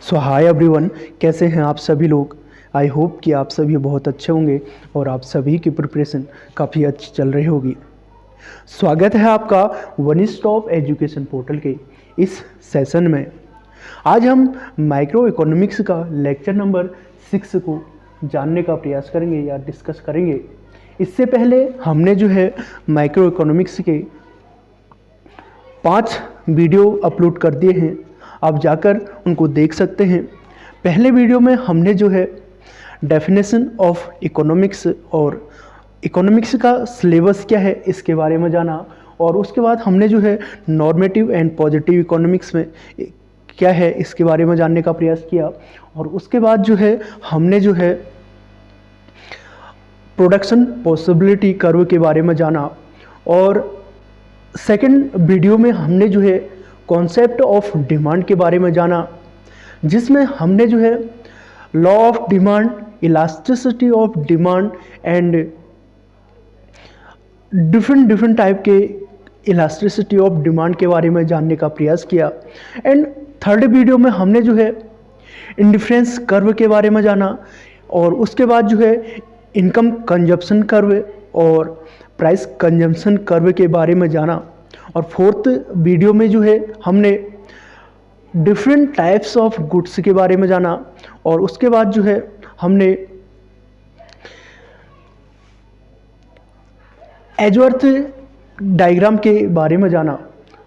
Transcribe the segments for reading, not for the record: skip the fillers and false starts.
सो hi everyone, कैसे हैं आप सभी लोग। आई होप कि आप सभी बहुत अच्छे होंगे और आप सभी की प्रिपरेशन काफ़ी अच्छी चल रही होगी। स्वागत है आपका वन स्टॉप एजुकेशन पोर्टल के इस सेशन में। आज हम माइक्रो इकोनॉमिक्स का लेक्चर नंबर 6 को जानने का प्रयास करेंगे या डिस्कस करेंगे। इससे पहले हमने जो है माइक्रो इकोनॉमिक्स के 5 वीडियो अपलोड कर दिए हैं, आप जाकर उनको देख सकते हैं। पहले वीडियो में हमने जो है डेफिनेशन ऑफ इकोनॉमिक्स और इकोनॉमिक्स का सिलेबस क्या है इसके बारे में जाना, और उसके बाद हमने जो है नॉर्मेटिव एंड पॉजिटिव इकोनॉमिक्स में क्या है इसके बारे में जानने का प्रयास किया। और उसके बाद जो है हमने जो है प्रोडक्शन पॉसिबिलिटी कर्व के बारे में जाना, और सेकंड वीडियो में हमने जो है कॉन्सेप्ट ऑफ डिमांड के बारे में जाना, जिसमें हमने जो है law of demand, elasticity of demand and different type के इलास्टिसिटी ऑफ डिमांड के बारे में जानने का प्रयास किया। एंड थर्ड वीडियो में हमने जो है इंडिफरेंस कर्व के बारे में जाना, और उसके बाद जो है इनकम कंजप्शन कर्व और प्राइस कंजम्पशन कर्व के बारे में जाना। और फोर्थ वीडियो में जो है हमने डिफरेंट टाइप्स ऑफ गुड्स के बारे में जाना, और उसके बाद जो है हमने एजवर्थ डायग्राम के बारे में जाना।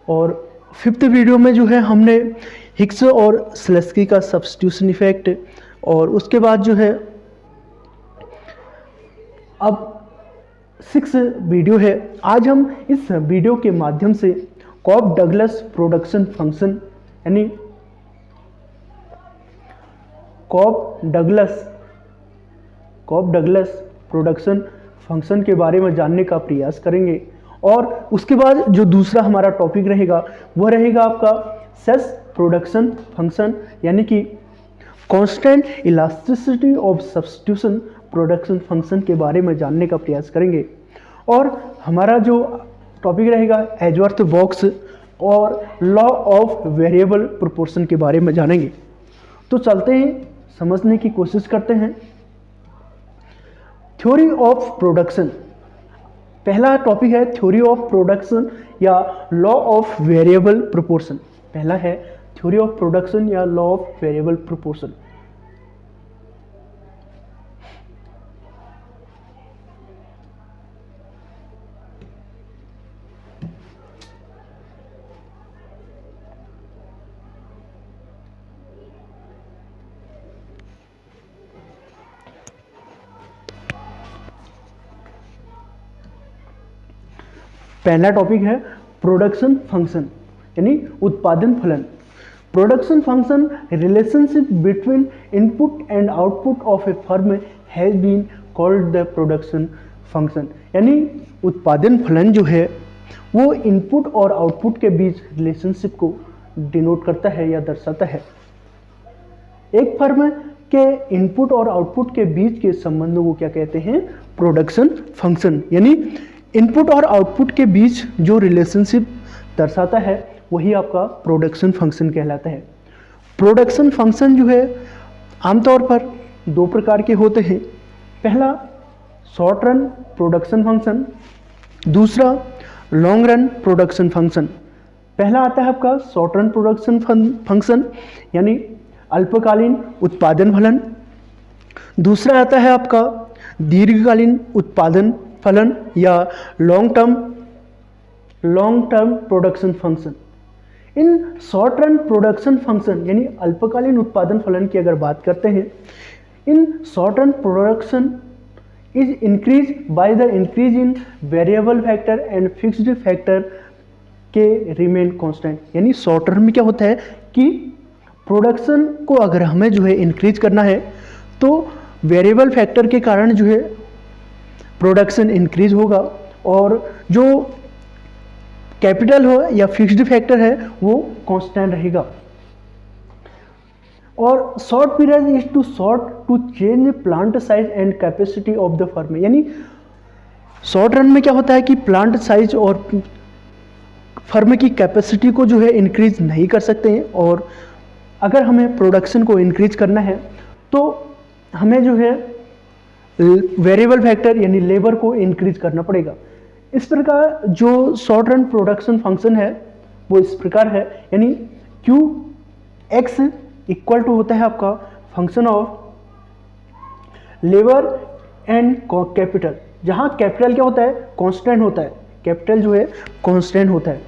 और फिफ्थ वीडियो में जो है हमने हिग्स और स्लेस्की का सब्स्टिट्यूशन इफेक्ट, और उसके बाद जो है अब 6 वीडियो है। आज हम इस वीडियो के माध्यम से कॉप डगलस प्रोडक्शन फंक्शन यानी कॉप डगलस प्रोडक्शन फंक्शन के बारे में जानने का प्रयास करेंगे। और उसके बाद जो दूसरा हमारा टॉपिक रहेगा वह रहेगा आपका सेस प्रोडक्शन फंक्शन, यानी कि constant elasticity of substitution production function के बारे में जानने का प्रयास करेंगे। और हमारा जो टॉपिक रहेगा एजवर्थ बॉक्स और लॉ ऑफ वेरिएबल प्रोपोर्शन के बारे में जानेंगे। तो चलते हैं, समझने की कोशिश करते हैं। थ्योरी ऑफ प्रोडक्शन, पहला टॉपिक है थ्योरी ऑफ प्रोडक्शन या लॉ ऑफ वेरिएबल प्रोपोर्शन। पहला है थ्योरी ऑफ प्रोडक्शन या लॉ ऑफ वेरिएबल प्रोपोर्शन। पहला टॉपिक है प्रोडक्शन फंक्शन यानी उत्पादन फलन। Production function relationship between input and output of a firm has been called the production function. यानी उत्पादन फलन जो है वो इनपुट और आउटपुट के बीच रिलेशनशिप को डिनोट करता है या दर्शाता है। एक फर्म के इनपुट और आउटपुट के बीच के संबंधों को क्या कहते हैं? Production function. यानी इनपुट और आउटपुट के बीच जो रिलेशनशिप दर्शाता है वही आपका प्रोडक्शन फंक्शन कहलाता है। प्रोडक्शन फंक्शन जो है आमतौर पर 2 प्रकार के होते हैं। पहला शॉर्ट रन प्रोडक्शन फंक्शन, दूसरा लॉन्ग रन प्रोडक्शन फंक्शन। पहला आता है आपका शॉर्ट रन प्रोडक्शन फंक्शन यानी अल्पकालीन उत्पादन फलन। दूसरा आता है आपका दीर्घकालीन उत्पादन फलन या long term production function. In short run production function यानी अल्पकालीन उत्पादन फलन की अगर बात करते हैं, in short run production is increase by the increase in variable factor and fixed factor के रिमेन कांस्टेंट। यानी शॉर्ट रन में क्या होता है कि प्रोडक्शन को अगर हमें जो है इंक्रीज करना है तो वेरिएबल फैक्टर के कारण जो है प्रोडक्शन इंक्रीज होगा, और जो कैपिटल हो या फिक्स्ड फैक्टर है वो कांस्टेंट रहेगा। और short period is to change plant size and capacity of the firm. यानी शॉर्ट रन में क्या होता है कि प्लांट साइज और फर्म की कैपेसिटी को जो है इंक्रीज नहीं कर सकते हैं, और अगर हमें प्रोडक्शन को इंक्रीज करना है तो हमें जो है वेरिएबल फैक्टर यानी लेबर को इंक्रीज करना पड़ेगा। इस प्रकार जो शॉर्ट रन प्रोडक्शन फंक्शन है वो इस प्रकार है, यानी क्यू एक्स इक्वल टू होता है आपका function of labour and capital, जहां कैपिटल क्या होता है, कांस्टेंट होता है, कैपिटल जो है कांस्टेंट होता है।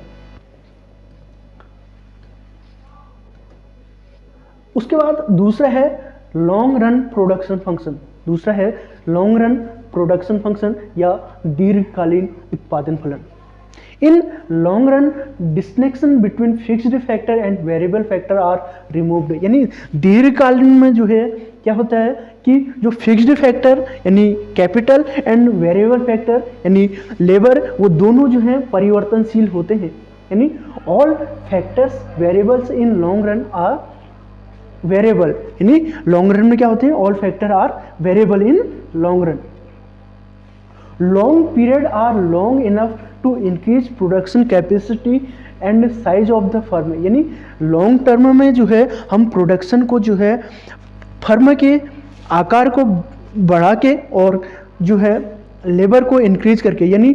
उसके बाद दूसरा है लॉन्ग रन प्रोडक्शन फंक्शन, दूसरा है लॉन्ग रन प्रोडक्शन फंक्शन या दीर्घकालीन उत्पादन फलन। In long run distinction between fixed factor and variable factor are removed, यानी दीर्घकालीन में जो है क्या होता है कि जो फिक्स्ड फैक्टर यानी कैपिटल एंड वेरिएबल फैक्टर यानी लेबर वो दोनों जो है परिवर्तनशील होते हैं, यानी all factors variables in long run are variable, यानी लॉन्ग रन में क्या होते हैं, all factor are variable in long run. Long period are long enough to increase production capacity and size of the firm, यानी long term में जो है हम प्रोडक्शन को जो है फर्म के आकार को बढ़ा के और जो है लेबर को इंक्रीज करके, यानी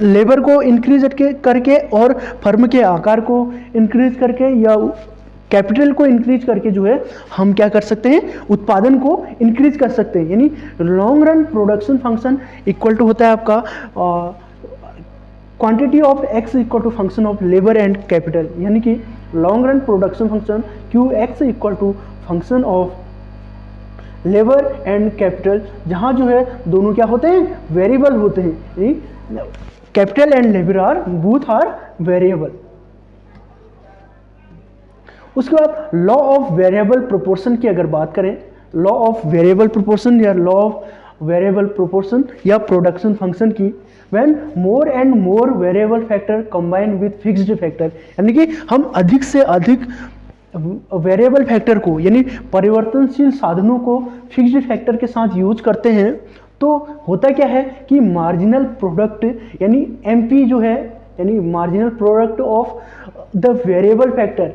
लेबर को इंक्रीज करके और फर्म के आकार को इंक्रीज करके या कैपिटल को इंक्रीज करके जो है हम क्या कर सकते हैं, उत्पादन को इंक्रीज कर सकते हैं। यानी long run production function equal to होता है आपका quantity of X equal to function of labour and capital, यानी कि long run production function Q X equal to function of labour and capital, जहां जो है दोनों क्या होते हैं, वेरिएबल होते हैं, capital and labour are both are variable. उसके बाद लॉ ऑफ वेरिएबल प्रोपोर्शन की अगर बात करें, लॉ ऑफ वेरिएबल प्रोपोर्शन या लॉ ऑफ वेरिएबल प्रोपोर्शन या प्रोडक्शन फंक्शन की, when more and more variable factor combine with fixed factor, यानी कि हम अधिक से अधिक वेरिएबल फैक्टर को यानी परिवर्तनशील साधनों को फिक्स्ड फैक्टर के साथ यूज करते हैं, तो होता क्या है कि मार्जिनल प्रोडक्ट यानी एमपी जो है, यानी marginal product of the variable factor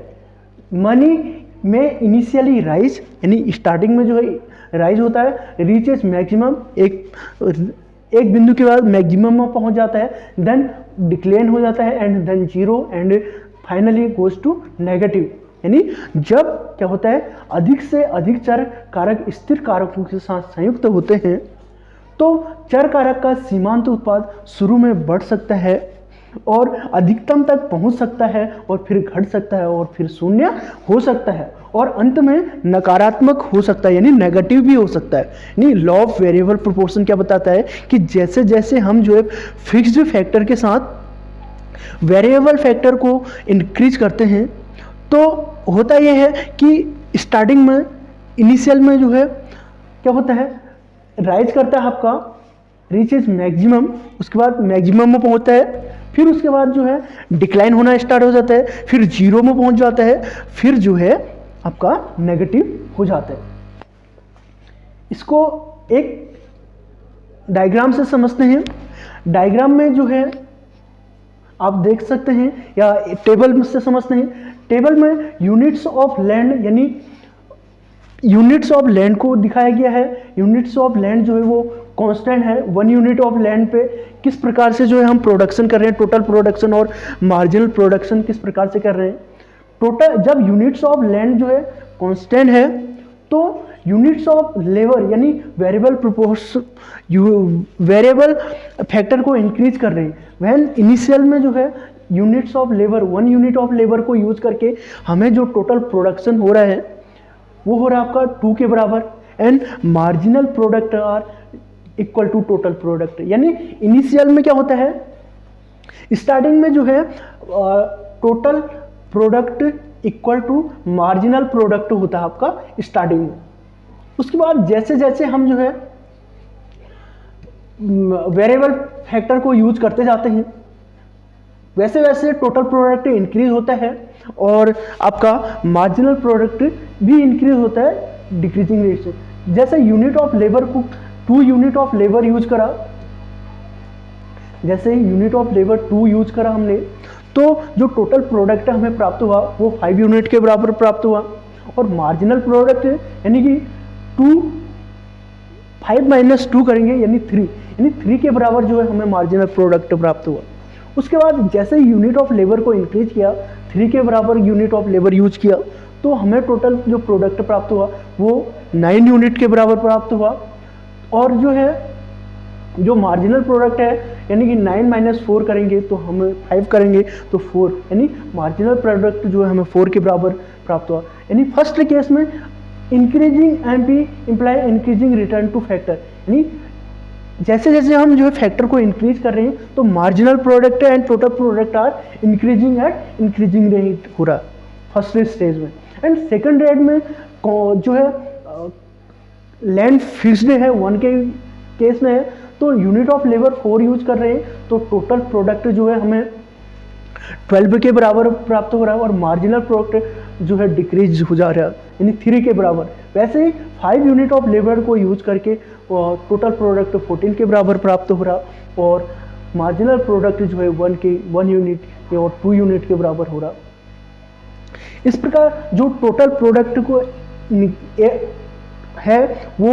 money में इनिशियली राइज, यानी स्टार्टिंग में जो है राइज होता है, रीचेस मैक्सिमम, एक बिंदु के बाद मैक्सिमम में पहुंच जाता है, देन डिक्लाइन हो जाता है and then zero and finally goes to negative. यानी जब क्या होता है, अधिक से अधिक चर कारक स्थिर कारकों के साथ संयुक्त होते हैं तो चर कारक का सीमांत उत्पाद शुरू में बढ़ सकता है और अधिकतम तक पहुंच सकता है और फिर घट सकता है और फिर शून्य हो सकता है और अंत में नकारात्मक हो सकता है, यानी नेगेटिव भी हो सकता है। यानी लॉ ऑफ वेरिएबल प्रोपोर्शन क्या बताता है कि जैसे जैसे हम जो है फिक्स्ड फैक्टर के साथ वेरिएबल फैक्टर को इंक्रीज करते हैं तो होता यह है कि स्टार्टिंग में इनिशियल में जो है क्या होता है, राइज करता है आपका, रीचेज मैक्सिमम, उसके बाद मैक्सिमम में पहुंचता है, फिर उसके बाद जो है डिक्लाइन होना स्टार्ट हो जाता है, फिर जीरो में पहुंच जाता है, फिर जो है आपका नेगेटिव हो जाता है। इसको एक डायग्राम से समझते हैं। डायग्राम में जो है आप देख सकते हैं या टेबल से समझते हैं। टेबल में यूनिट्स ऑफ लैंड यानी यूनिट्स ऑफ लैंड को दिखाया गया है। यूनिट्स ऑफ लैंड जो है वो कांस्टेंट है। 1 यूनिट ऑफ लैंड पे किस प्रकार से जो है हम प्रोडक्शन कर रहे हैं, टोटल प्रोडक्शन और मार्जिनल प्रोडक्शन किस प्रकार से कर रहे हैं। टोटल जब यूनिट्स ऑफ लैंड जो है कांस्टेंट है तो यूनिट्स ऑफ लेबर यानी वेरिएबल प्रोपोर्शन वेरिएबल फैक्टर को इंक्रीज कर रहे हैं। वैन इनिशियल में जो है units of labour 1 unit of labour को यूज करके हमें जो टोटल प्रोडक्शन हो रहा है वो हो रहा है आपका 2 के बराबर and marginal product are equal to total product. यानी इनिशियल में क्या होता है, स्टार्टिंग में जो है total product equal to marginal product होता है आपका स्टार्टिंग में। उसके बाद जैसे जैसे हम जो है वेरिएबल फैक्टर को यूज करते जाते हैं वैसे वैसे टोटल प्रोडक्ट इंक्रीज होता है और आपका मार्जिनल प्रोडक्ट भी इंक्रीज होता है डिक्रीजिंग रेट से। जैसे यूनिट ऑफ लेबर को 2 यूनिट ऑफ लेबर यूज करा, जैसे यूनिट ऑफ लेबर 2 यूज करा हमने तो जो टोटल प्रोडक्ट हमें प्राप्त हुआ वो 5 यूनिट के बराबर प्राप्त हुआ, और मार्जिनल प्रोडक्ट यानी कि 5 माइनस 2 करेंगे यानी 3, यानी 3 के बराबर जो है हमें मार्जिनल प्रोडक्ट प्राप्त हुआ। उसके बाद जैसे यूनिट ऑफ लेबर को इंक्रीज किया, 3 के बराबर यूनिट ऑफ लेबर यूज किया, तो हमें टोटल जो प्रोडक्ट प्राप्त हुआ वो 9 यूनिट के बराबर प्राप्त हुआ। और जो है जो मार्जिनल प्रोडक्ट है यानी कि 9 माइनस 4 करेंगे तो हमें 5 करेंगे तो 4, यानी मार्जिनल प्रोडक्ट जो है हमें 4 के बराबर प्राप्त हुआ। यानी फर्स्ट केस में increasing MP imply increasing return to factor, यानी जैसे जैसे हम जो है फैक्टर को इंक्रीज कर रहे हैं तो marginal product and total product are increasing at increasing rate हो रहा है फर्स्ट स्टेज में। एंड सेकंड रेट में जो है लैंड फिक्स्ड है 1 के केस में है, तो यूनिट ऑफ लेबर 4 यूज कर रहे हैं तो टोटल प्रोडक्ट जो है हमें 12 के बराबर प्राप्त हो रहा है, और मार्जिनल प्रोडक्ट जो है डिक्रीज हो जा रहा है यानी 3 के बराबर। वैसे ही 5 यूनिट ऑफ लेबर को यूज करके टोटल प्रोडक्ट 14 के बराबर प्राप्त हो रहा, और मार्जिनल प्रोडक्ट जो है 1 यूनिट और 2 यूनिट के बराबर हो रहा। इस प्रकार जो टोटल प्रोडक्ट को है वो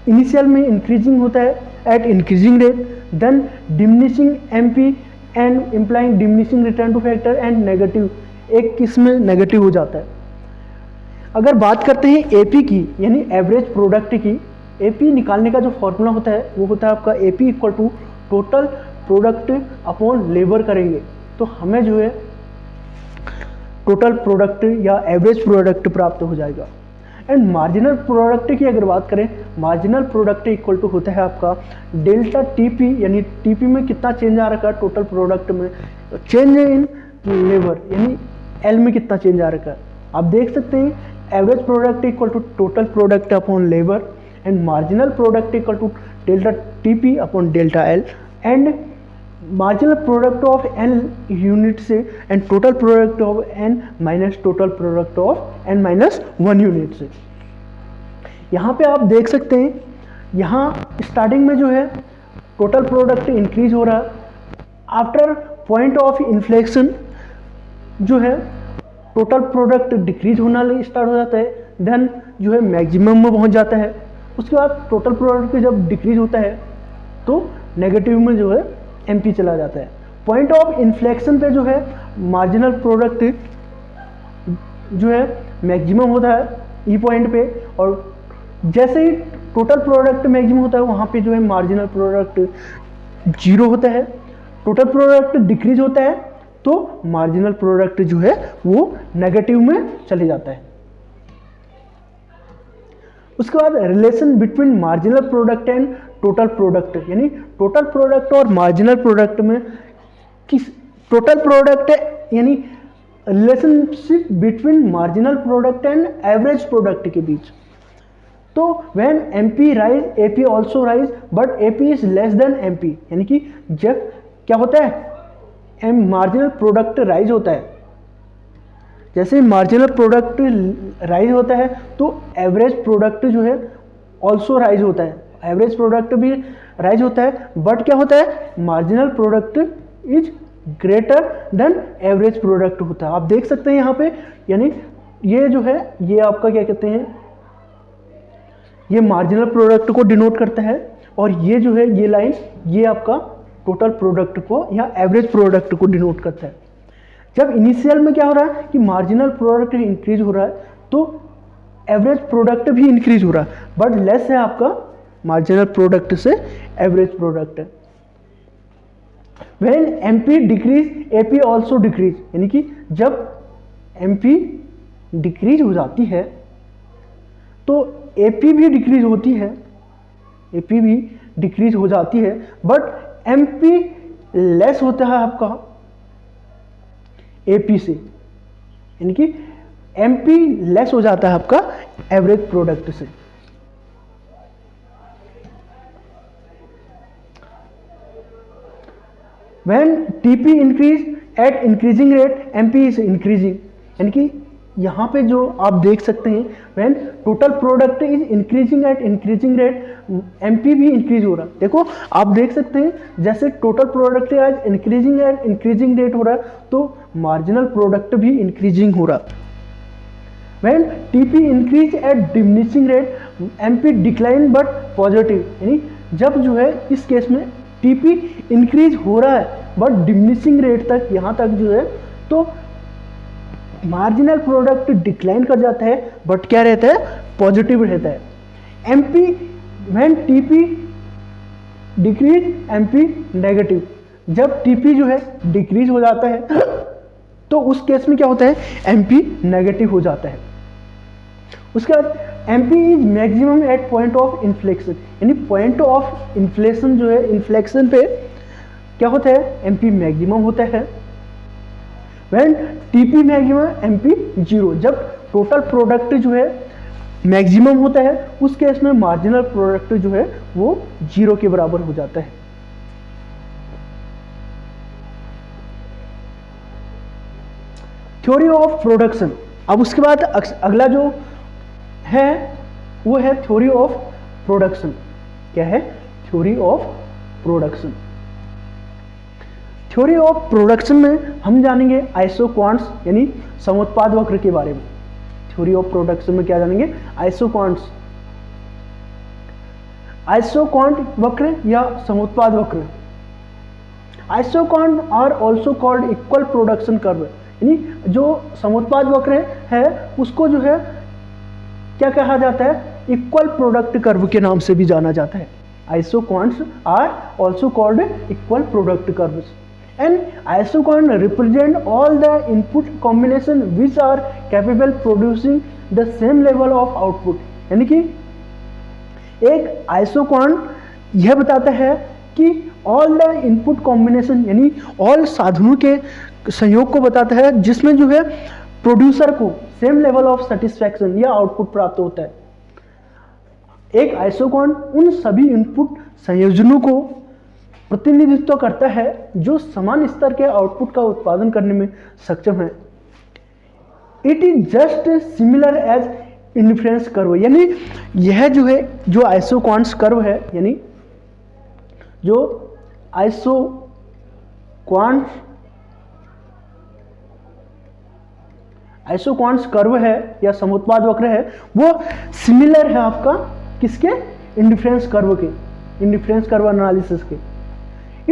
इनिशियल में इंक्रीजिंग होता है at increasing rate, then diminishing MP and implying diminishing return to factor and negative, एक किस्म नेगेटिव हो जाता है। अगर बात करते हैं एपी की यानी एवरेज प्रोडक्ट की, एपी निकालने का जो फॉर्मूला होता है वो होता है आपका AP equal to total product upon labour करेंगे तो हमें जो है टोटल प्रोडक्ट या एवरेज प्रोडक्ट प्राप्त हो जाएगा। एंड मार्जिनल प्रोडक्ट की अगर बात करें, मार्जिनल प्रोडक्ट इक्वल टू होता है आपका डेल्टा टीपी, यानी टीपी में कितना चेंज आ रखा है टोटल प्रोडक्ट में, चेंज इन लेबर यानी एल में कितना चेंज आ रखा है। आप देख सकते हैं average product equal to total product upon labour, and marginal product equal to delta TP upon delta L, and marginal product of N unit से and total product of N minus total product of N minus 1 unit से। यहाँ पे आप देख सकते हैं यहाँ starting में जो है टोटल प्रोडक्ट इंक्रीज हो रहा है, आफ्टर पॉइंट ऑफ इन्फ्लेक्शन जो है टोटल प्रोडक्ट डिक्रीज होना स्टार्ट हो जाता है, देन जो है मैक्सिमम में पहुँच जाता है। उसके बाद टोटल प्रोडक्ट जब डिक्रीज होता है तो नेगेटिव में जो है एमपी चला जाता है। पॉइंट ऑफ इन्फ्लेक्शन पे जो है मार्जिनल प्रोडक्ट जो है मैक्सिमम होता है ई पॉइंट पे, और जैसे ही टोटल प्रोडक्ट मैक्सिमम होता है वहाँ पे जो है मार्जिनल प्रोडक्ट 0 होता है। टोटल प्रोडक्ट डिक्रीज होता है तो मार्जिनल प्रोडक्ट जो है वो नेगेटिव में चले जाता है। उसके बाद relation between marginal product and total product, यानी टोटल प्रोडक्ट और मार्जिनल प्रोडक्ट में किस टोटल प्रोडक्ट है यानी relationship between marginal product and average product के बीच। तो when MP rise AP also rise but AP is less than MP, यानी कि जब क्या होता है मार्जिनल प्रोडक्ट राइज होता है, जैसे मार्जिनल प्रोडक्ट राइज होता है तो एवरेज प्रोडक्ट जो है ऑल्सो राइज होता है, एवरेज प्रोडक्ट भी राइज होता है, बट क्या होता है marginal product is greater than average product होता है। आप देख सकते हैं यहाँ पे, यानी ये जो है ये आपका क्या कहते हैं ये मार्जिनल प्रोडक्ट को डिनोट करता है, और ये जो है ये लाइन ये आपका टोटल प्रोडक्ट को या एवरेज प्रोडक्ट को डिनोट करता है। जब इनिशियल में क्या हो रहा है कि मार्जिनल प्रोडक्ट इंक्रीज हो रहा है तो एवरेज प्रोडक्ट भी इंक्रीज हो रहा है, बट लेस है आपका मार्जिनल प्रोडक्ट से average product. When MP decrease AP also decrease, यानी कि जब एमपी डिक्रीज हो जाती है तो एपी भी डिक्रीज होती है, एपी भी डिक्रीज हो जाती है, बट एमपी लेस होता है आपका एपी से, यानी कि एमपी लेस हो जाता है आपका एवरेज प्रोडक्ट से। When TP increase at increasing rate, MP is increasing, यानी कि यहाँ पे जो आप देख सकते हैं when total product is increasing at increasing rate MP भी इंक्रीज हो रहा है। देखो आप देख सकते हैं जैसे टोटल प्रोडक्ट आज इंक्रीजिंग रेट हो रहा है, तो मार्जिनल प्रोडक्ट भी इंक्रीजिंग हो रहा है। When TP increase at diminishing rate, MP decline but positive, यानी जब जो है इस केस में TP इंक्रीज हो रहा है बट डिमिनिशिंग रेट तक, यहाँ तक जो है, तो मार्जिनल प्रोडक्ट डिक्लाइन कर जाता है बट क्या रहता है, पॉजिटिव रहता है। MP when TP decrease MP negative, जब TP जो है डिक्रीज हो जाता है तो उस केस में क्या होता है, MP नेगेटिव हो जाता है। उसके बाद MP is maximum at point of inflection, यानी पॉइंट ऑफ इन्फ्लेशन जो है, इन्फ्लेक्शन पे क्या होता है, MP मैक्सिमम होता है। When TP maximum MP zero, जब टोटल प्रोडक्ट जो है मैक्सिमम होता है उस केस में मार्जिनल प्रोडक्ट जो है वो जीरो के बराबर हो जाता है। Theory of production. अब उसके बाद अगला जो है वो है थ्योरी ऑफ प्रोडक्शन। क्या है, theory of production. Theory of production में हम जानेंगे आइसोक्वांट्स यानी समुत्पाद वक्र के बारे में। थ्योरी ऑफ प्रोडक्शन में क्या जानेंगे, आइसोक्वांट्स, आइसोक्वांट वक्र या समुत्पाद वक्र। Isoquant are also called equal production curve, यानी जो समुत्पाद वक्र है उसको जो है क्या कहा जाता है, इक्वल प्रोडक्ट कर्व के नाम से भी जाना जाता है। Isoquants are also called equal product curves and isoquant represent all the input combination which are capable producing the same level of output, यानी कि एक आइसोक्वांट यह बताता है कि ऑल द इनपुट कॉम्बिनेशन यानी ऑल साधनों के संयोग को बताता है जिसमें जो है प्रोड्यूसर को सेम लेवल ऑफ सेटिस्फैक्शन या आउटपुट प्राप्त होता है। एक आइसोक्वांट उन सभी इनपुट संयोजनों को प्रतिनिधित्व करता है जो समान स्तर के आउटपुट का उत्पादन करने में सक्षम है। It is just similar as indifference curve, यानी यह जो है जो आइसोक्वांट्स कर्व है, यानी जो आइसोक्वांट्स कर्व है या समुत्पाद वक्र है वो सिमिलर है आपका किसके, इंडिफरेंस कर्व के, इंडिफरेंस कर्व एनालिसिस के।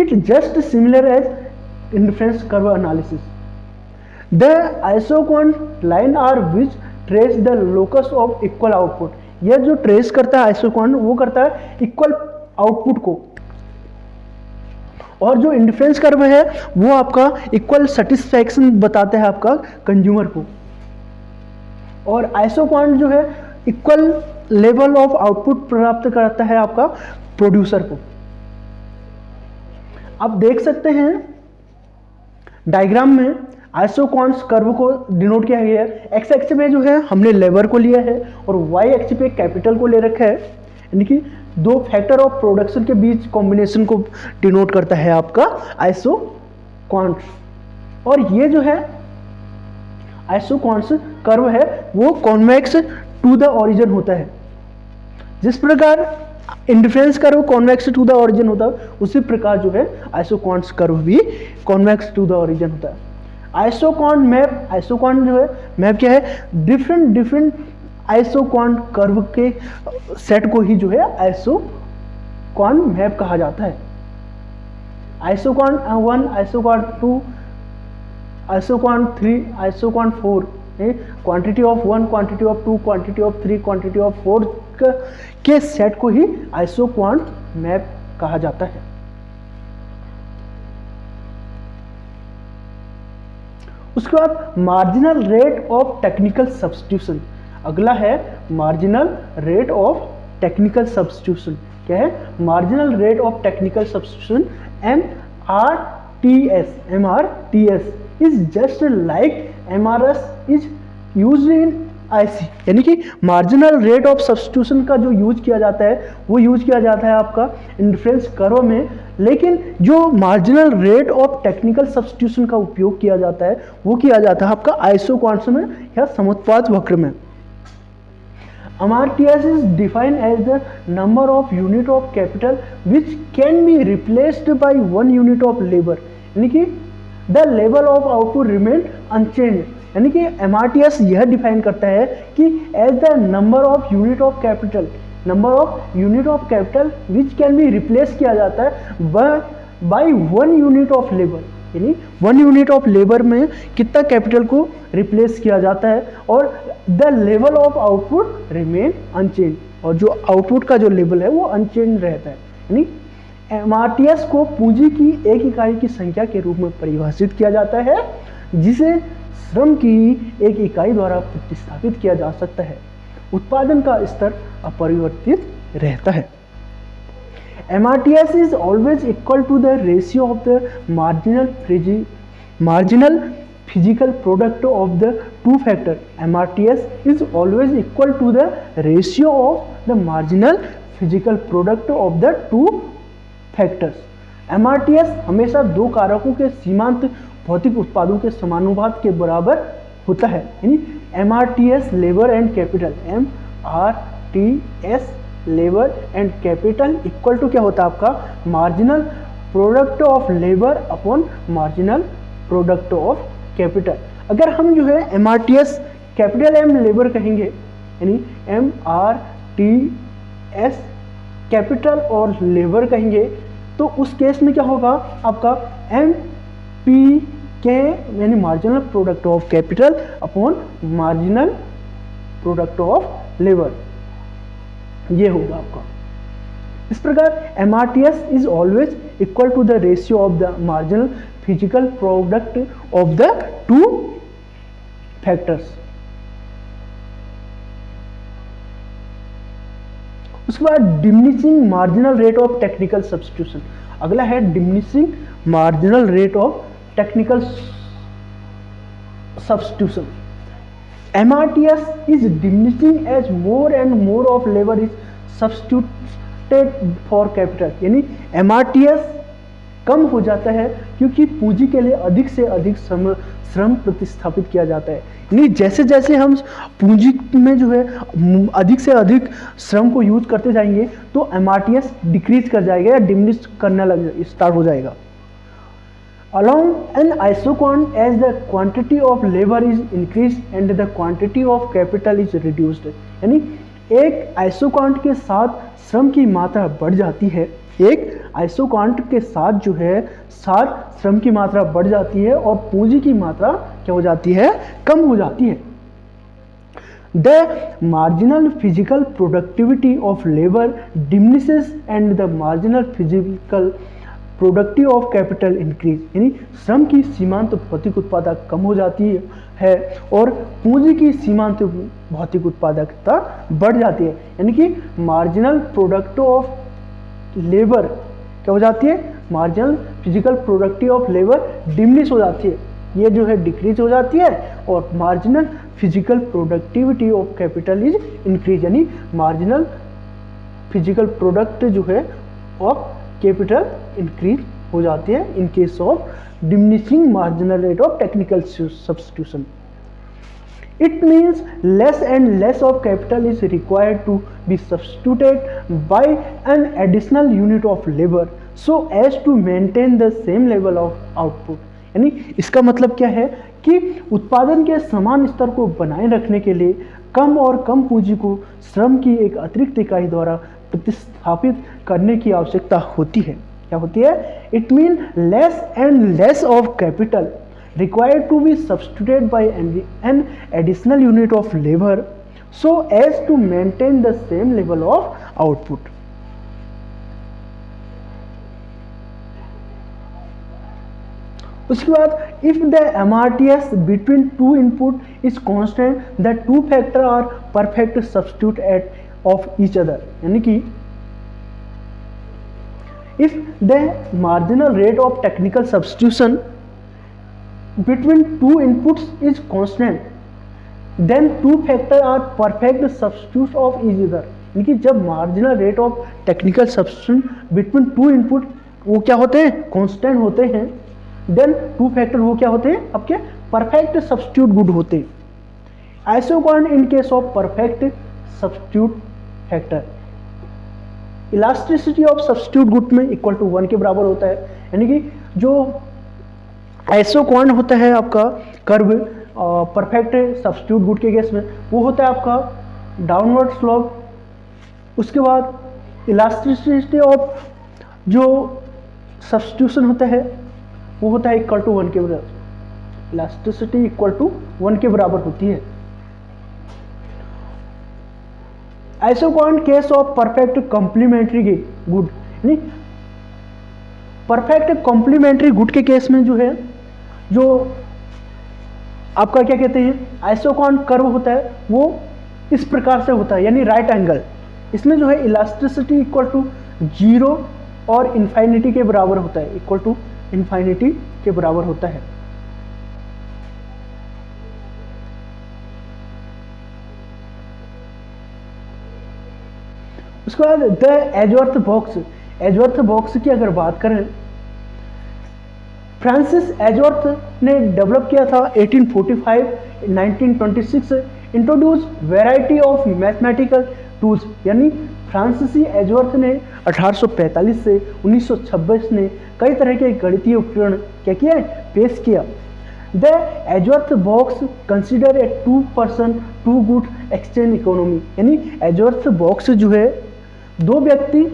It just similar as indifference curve analysis. The isoquant line are which trace the locus of equal output, यह जो ट्रेस करता है आइसोक्वांट वो करता है इक्वल आउटपुट को, और जो इंडिफरेंस कर्व है वो आपका इक्वल सेटिस्फैक्शन बताता है आपका कंज्यूमर को, और आइसोक्वांट जो है इक्वल लेवल ऑफ आउटपुट प्राप्त करता है आपका प्रोड्यूसर को। आप देख सकते हैं डायग्राम में आइसोक्वांट्स कर्व को डिनोट किया गया है। एक्स एक्सिस पे जो है हमने लेबर को लिया है और वाई एक्सिस पे कैपिटल को ले रखा है, यानी कि दो फैक्टर ऑफ प्रोडक्शन के बीच कॉम्बिनेशन को डिनोट करता है आपका आइसोक्वांट्स। और ये जो है आइसोक्वांट्स कर्व है वो कॉन्वेक्स टू द ओरिजिन होता है। जिस प्रकार indifference curve convex to the origin होता है उसी प्रकार जो है आइसोक्वांट्स कर्व भी कॉन्वेक्स टू द ओरिजिन होता है। आइसोक्वांट मैप, आइसोक्वांट जो है मैप क्या है, डिफरेंट आइसोक्वांट कर्व के सेट को ही जो है आइसोक्वांट मैप कहा जाता है। Isoquant 1, isoquant 2, isoquant 3, isoquant 4, quantity of 1, quantity of 2, quantity of 3, quantity of 4 के सेट को ही आइसोक्वांट मैप कहा जाता है। उसके बाद marginal rate of technical substitution. अगला है marginal rate of technical substitution. क्या है, marginal rate of technical substitution MRTS is just like MRS is used in IC, यानी कि मार्जिनल रेट ऑफ सब्स्टिट्यूशन का जो यूज किया जाता है वो यूज किया जाता है आपका इंडिफरेंस कर्व में, लेकिन जो marginal rate of technical substitution का उपयोग किया जाता है वो किया जाता है आपका आइसोक्वांट्स में या समुत्पाद वक्र में। MRTS is defined as the number of unit of capital which can be replaced by 1 unit of labor, यानी कि the level of output remain unchanged। यानी कि MRTS यह डिफाइन करता है कि as the number of unit of capital which can be replace किया जाता है by 1 unit of labor, यानी 1 यूनिट ऑफ लेबर में कितना कैपिटल को रिप्लेस किया जाता है, और the level of output remain unchange, और जो आउटपुट का जो लेवल है वो अनचेंज रहता है। यानी MRTS को पूंजी की एक इकाई की संख्या के रूप में परिभाषित किया जाता है जिसे श्रम की एक इकाई द्वारा प्रतिस्थापित किया जा सकता है। उत्पादन का स्तर अपरिवर्तित रहता है। MRTS is always equal to the ratio of the marginal physical product of the two factor। MRTS is always equal to the ratio of the marginal physical product of the two factors। MRTS हमेशा दो कारकों के सीमांत भौतिक उत्पादों के समानुपात के बराबर होता है। यानी MRTS labour and capital, MRTS labour and capital equal to क्या होता है आपका, marginal product of labour upon marginal product of capital. अगर हम जो है MRTS कैपिटल M लेबर कहेंगे, यानी MRTS कैपिटल और लेबर कहेंगे, तो उस केस में क्या होगा आपका MPK यानी marginal product of capital upon marginal product of labour, ये होगा आपका। इस प्रकार MRTS is always equal to the ratio of the marginal physical product of the two factors. उसके बाद diminishing marginal rate of technical substitution. अगला है diminishing marginal rate of technical substitution. MRTS is diminishing as more and more of labor is substituted for capital। यानी MRTS कम हो जाता है क्योंकि पूंजी के लिए अधिक से अधिक श्रम प्रतिस्थापित किया जाता है। यानी जैसे जैसे हम पूंजी में जो है अधिक से अधिक श्रम को यूज करते जाएंगे तो MRTS डिक्रीज कर जाएगा या डिमिनिश करना स्टार्ट हो जाएगा। Along an isoquant as the quantity of labor is increased and the quantity of capital is reduced। यानी एक आइसोक्वांट के साथ श्रम की मात्रा बढ़ जाती है, एक आइसोक्वांट के साथ जो है साथ श्रम की मात्रा बढ़ जाती है और पूंजी की मात्रा क्या हो जाती है, कम हो जाती है। The marginal physical productivity of labor diminishes and the marginal physical productive of capital increase. यानी श्रम की सीमांत भौतिक उत्पादकता कम हो जाती है और पूंजी की सीमांत भौतिक उत्पादकता बढ़ जाती है। यानी कि मार्जिनल प्रोडक्ट ऑफ लेबर क्या हो जाती है, marginal physical productive of labour diminish हो जाती है, ये जो है डिक्रीज हो जाती है, और marginal physical productivity of capital is increase. यानी मार्जिनल फिजिकल प्रोडक्ट जो है ऑफ कैपिटल इंक्रीज हो जाती है in case of diminishing marginal rate of technical substitution. It means less and less of capital is required to be substituted by an additional unit of labour so as to maintain the same level of output. यानी इसका मतलब क्या है कि उत्पादन के समान स्तर को बनाए रखने के लिए कम और कम पूंजी को श्रम की एक अतिरिक्त इकाई द्वारा प्रतिस्थापित करने की आवश्यकता होती है। क्या होती है, it mean less and less of capital required to be substituted by an additional unit of labour so as to maintain the same level of output. उसके बाद if the MRTS between two input is constant the two factor are perfect substitute at of each other. यानी कि if the marginal rate of technical substitution between two inputs is constant then two factor are perfect substitute of each other. यानी कि जब marginal rate of technical substitution between two input वो क्या होते हैं, constant होते हैं, देन टू फैक्टर वो क्या होते हैं, आपके परफेक्ट सब्स्टिट्यूट गुड होते हैं। Isoquant in case of perfect substitute factor. Elasticity of substitute good में इक्वल टू 1 के बराबर होता है, यानी कि जो आइसोक्वांट होता है आपका कर्व परफेक्ट सब्स्टिट्यूट गुड के केस में, वो होता है आपका डाउनवर्ड स्लोप। उसके बाद इलास्टिसिटी ऑफ जो सब्स्टिट्यूशन होता है वो होता है इक्वल टू 1 के बराबर। इलास्टिसिटी इक्वल टू 1 के बराबर होती है। Isoquant case of perfect complementary good, यानी परफेक्ट कॉम्प्लीमेंट्री गुड के केस में जो है, जो आपका क्या कहते हैं आइसोक्वांट कर्व होता है वो इस प्रकार से होता है, यानी राइट एंगल। इसमें जो है इलास्टिसिटी इक्वल टू 0 और इन्फाइनिटी के बराबर होता है, इक्वल टू इन्फाइनिटी के बराबर होता है। उसके बाद the Edgeworth box. Edgeworth box की अगर बात करें, फ्रांसिस एजवर्थ ने डेवलप किया था 1845-1926, introduce variety of mathematical tools, यानी फ्रांसीसी एजवर्थ ने 1845 से 1926 ने कई तरह के गणितीय उपकरण क्या किया है, पेश किया। The Edgeworth box consider a 2 person 2 good exchange economy, यानी एजवर्थ बॉक्स जो है 2 व्यक्ति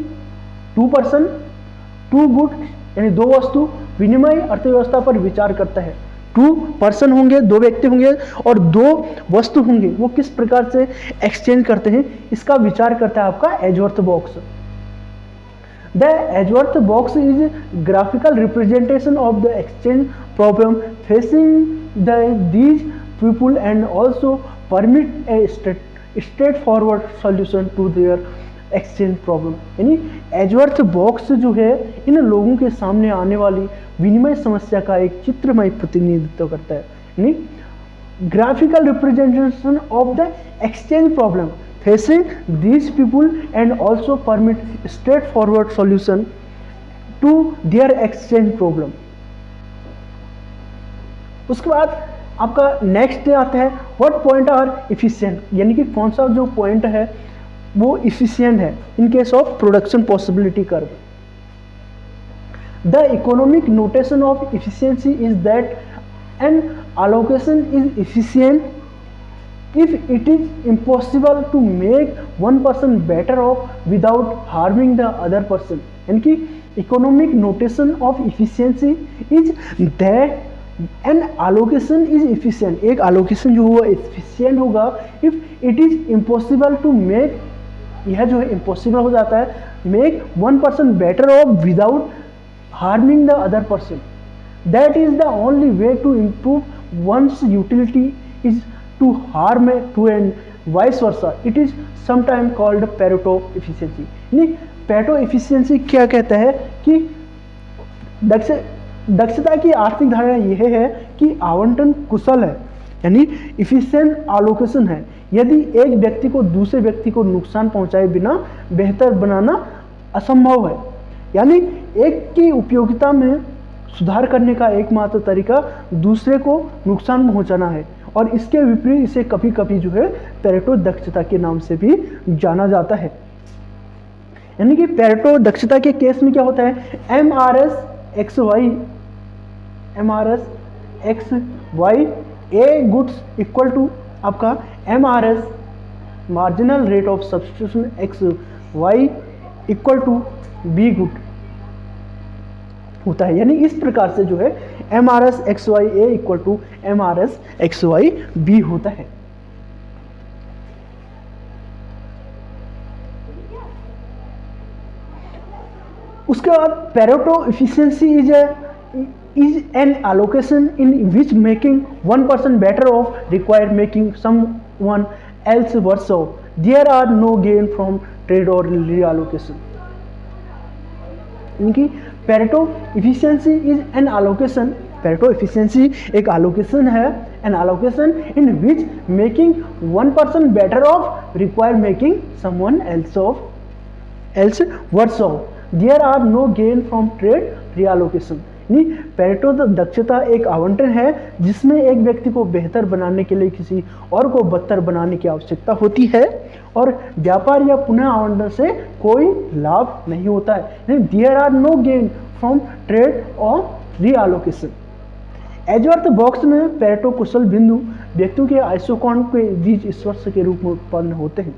2 पर्सन 2 गुड, यानी 2 वस्तु विनिमय अर्थव्यवस्था पर विचार करता है। 2 पर्सन होंगे, 2 व्यक्ति होंगे और 2 वस्तु होंगे, वो किस प्रकार से एक्सचेंज करते हैं इसका विचार करता है आपका Edgeworth box. The Edgeworth box is graphical representation of the exchange problem facing these people and also permit a straightforward solution to their exchange problem, यानी एजवर्थ बॉक्स जो है इन लोगों के सामने आने वाली विनिमय समस्या का एक चित्रमय प्रतिनिधित्व करता है, यानी graphical representation of the exchange problem facing these people and also permit straightforward solution to their exchange problem. उसके बाद आपका नेक्स्ट आता है व्हाट पॉइंट आर इफिशिएंट, यानी कि कौन सा जो पॉइंट है वो इफिशिएंट है in case of production possibility curve. The economic notation of efficiency is that an allocation is efficient if it is impossible to make one person better off without harming the other person, यानी कि economic notation of efficiency is that an allocation is efficient, एक allocation जो हुआ efficient होगा if it is impossible to make, यह जो है impossible हो जाता है, make one person better off without harming the other person. That is the only way to improve one's utility is to harm to and vice versa. It is sometimes called Pareto efficiency. यानी Pareto efficiency क्या कहता है कि दक्षता की आर्थिक धारणा यह है कि आवंटन कुशल है, यानी इफिशिएंट एलोकेशन है। यदि एक व्यक्ति को दूसरे व्यक्ति को नुकसान पहुंचाए बिना बेहतर बनाना असंभव है, यानी एक की उपयोगिता में सुधार करने का एकमात्र तरीका दूसरे को नुकसान पहुंचाना है, और इसके विपरीत इसे कभी कभी जो है पेरेटो दक्षता के नाम से भी जाना जाता है। यानी कि पेरेटो दक्षता के केस में क्या होता है, MRS XY A goods equal to आपका MRS marginal rate of substitution XY equal to B good होता है। यानी इस प्रकार से जो है MRS XYA equal to MRS XYB होता है। उसके बाद Pareto efficiency is an allocation in which making one person better off require making someone else worse off. There are no gain from trade or reallocation. इनकी Pareto efficiency is an allocation, Pareto efficiency एक allocation है, an allocation in which making one person better off require making someone else worse off. There are no gain from trade reallocation, यानी Pareto दक्षता एक आवंटन है जिसमें एक व्यक्ति को बेहतर बनाने के लिए किसी और को बदतर बनाने की आवश्यकता होती है और व्यापार या पुनः आवंटन से कोई लाभ नहीं होता है। There are no gain from trade और रीअलोकेशन। एजवर्थ बॉक्स में पेरेटो कुशल बिंदु व्यक्तियों के आइसोकॉन्ट के बीच स्पर्श के रूप में उत्पन्न होते हैं।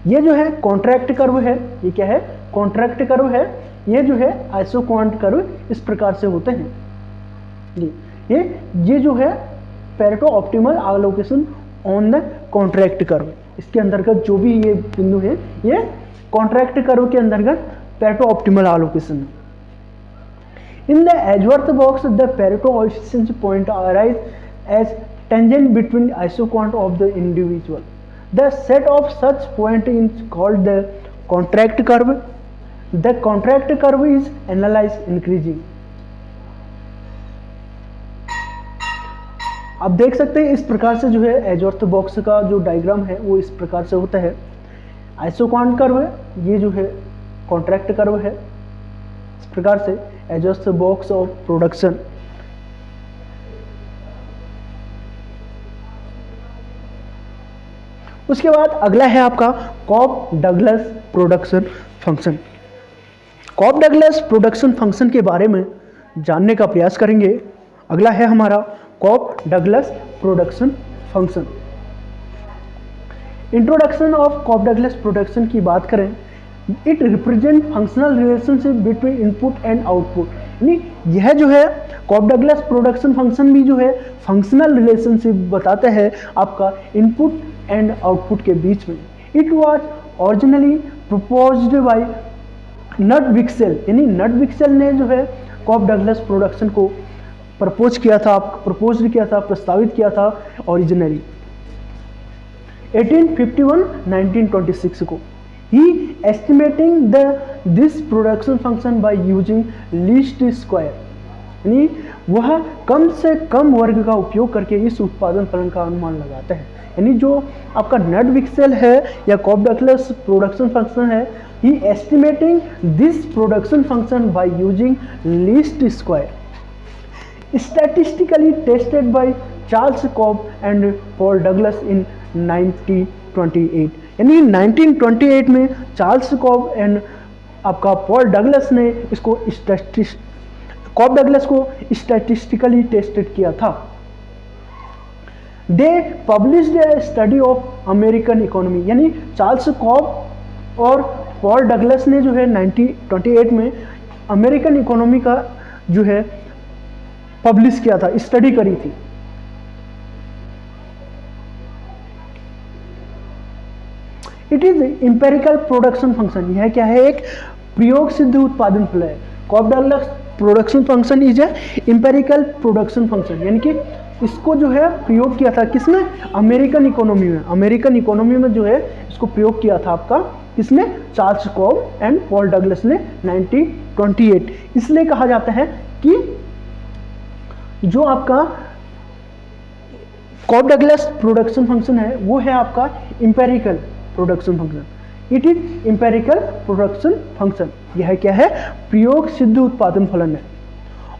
ये जो है कॉन्ट्रैक्ट कर्व है, ये क्या है, कॉन्ट्रैक्ट कर्व है। ये जो है आइसोकॉन्ट कर्व इस प्रकार से होते हैं। ये जो है Pareto optimal allocation on the contract curve, इसके अंतर्गत जो भी ये बिंदु है ये कॉन्ट्रैक्ट कर्व के अंतर्गत पेरेटो ऑप्टिमल एलोकेशन है। In the Edgeworth box, the Pareto efficiency point arise as tangent between isoquant of the individual. The set of such point is called the contract curve. The contract curve is analyzed increasing. आप देख सकते हैं इस प्रकार से जो है Edgeworth box का जो डायग्राम है वो इस प्रकार से होता है। आइसोक्वांट कर्व है, ये जो है कॉन्ट्रैक्ट कर्व है। इस प्रकार से एजवर्थ बॉक्स ऑफ प्रोडक्शन। उसके बाद अगला है आपका Cobb Douglas production function. Cobb Douglas production function के बारे में जानने का प्रयास करेंगे। अगला है हमारा Cobb Douglas production function. Introduction of Cobb Douglas production की बात करें, it represent functional relationship between input and output. यानी यह जो है कॉप डगलस प्रोडक्शन फंक्शन भी जो है फंक्शनल रिलेशनशिप बताता है आपका इनपुट एंड आउटपुट के बीच में। It was originally proposed by Knut Wicksell, यानी नट विक्सेल ने जो है कॉप डगलस प्रोडक्शन को प्रपोज किया था, प्रस्तावित किया था ओरिजिनली 1851-1926 को। He estimating this production function by using least square, यानी वह कम से कम वर्ग का उपयोग करके इस उत्पादन फलन का अनुमान लगाते हैं। यानी जो आपका नट विक्सेल है या कॉप डगलस प्रोडक्शन फंक्शन है, he estimating this production function by using least square, statistically tested by Charles Cobb and Paul Douglas in 1928। यानी 1928 में चार्ल्स कॉब एंड आपका पॉल डगलस ने इसको कॉप डगलस को स्टैटिस्टिकली टेस्टेड किया था। They published a study of American economy, यानी Charles Cobb और पॉल डगलस ने जो है 1928 में अमेरिकन इकोनॉमी का जो है पब्लिश किया था, स्टडी करी थी। It is empirical production function, यह क्या है, एक प्रयोग सिद्ध उत्पादन फल है। Cobb Douglas production function is a empirical production function, यानी कि इसको जो है प्रयोग किया था किसमें, अमेरिकन इकोनॉमी में। अमेरिकन इकोनॉमी में जो है इसको प्रयोग किया था आपका किसने, Charles Cobb and Paul Douglas ने 1928। इसलिए कहा जाता है कि जो आपका कॉप डगलस प्रोडक्शन फंक्शन है वो है आपका empirical production function. It is empirical production function, यह क्या है, प्रयोग सिद्ध उत्पादन फलन है।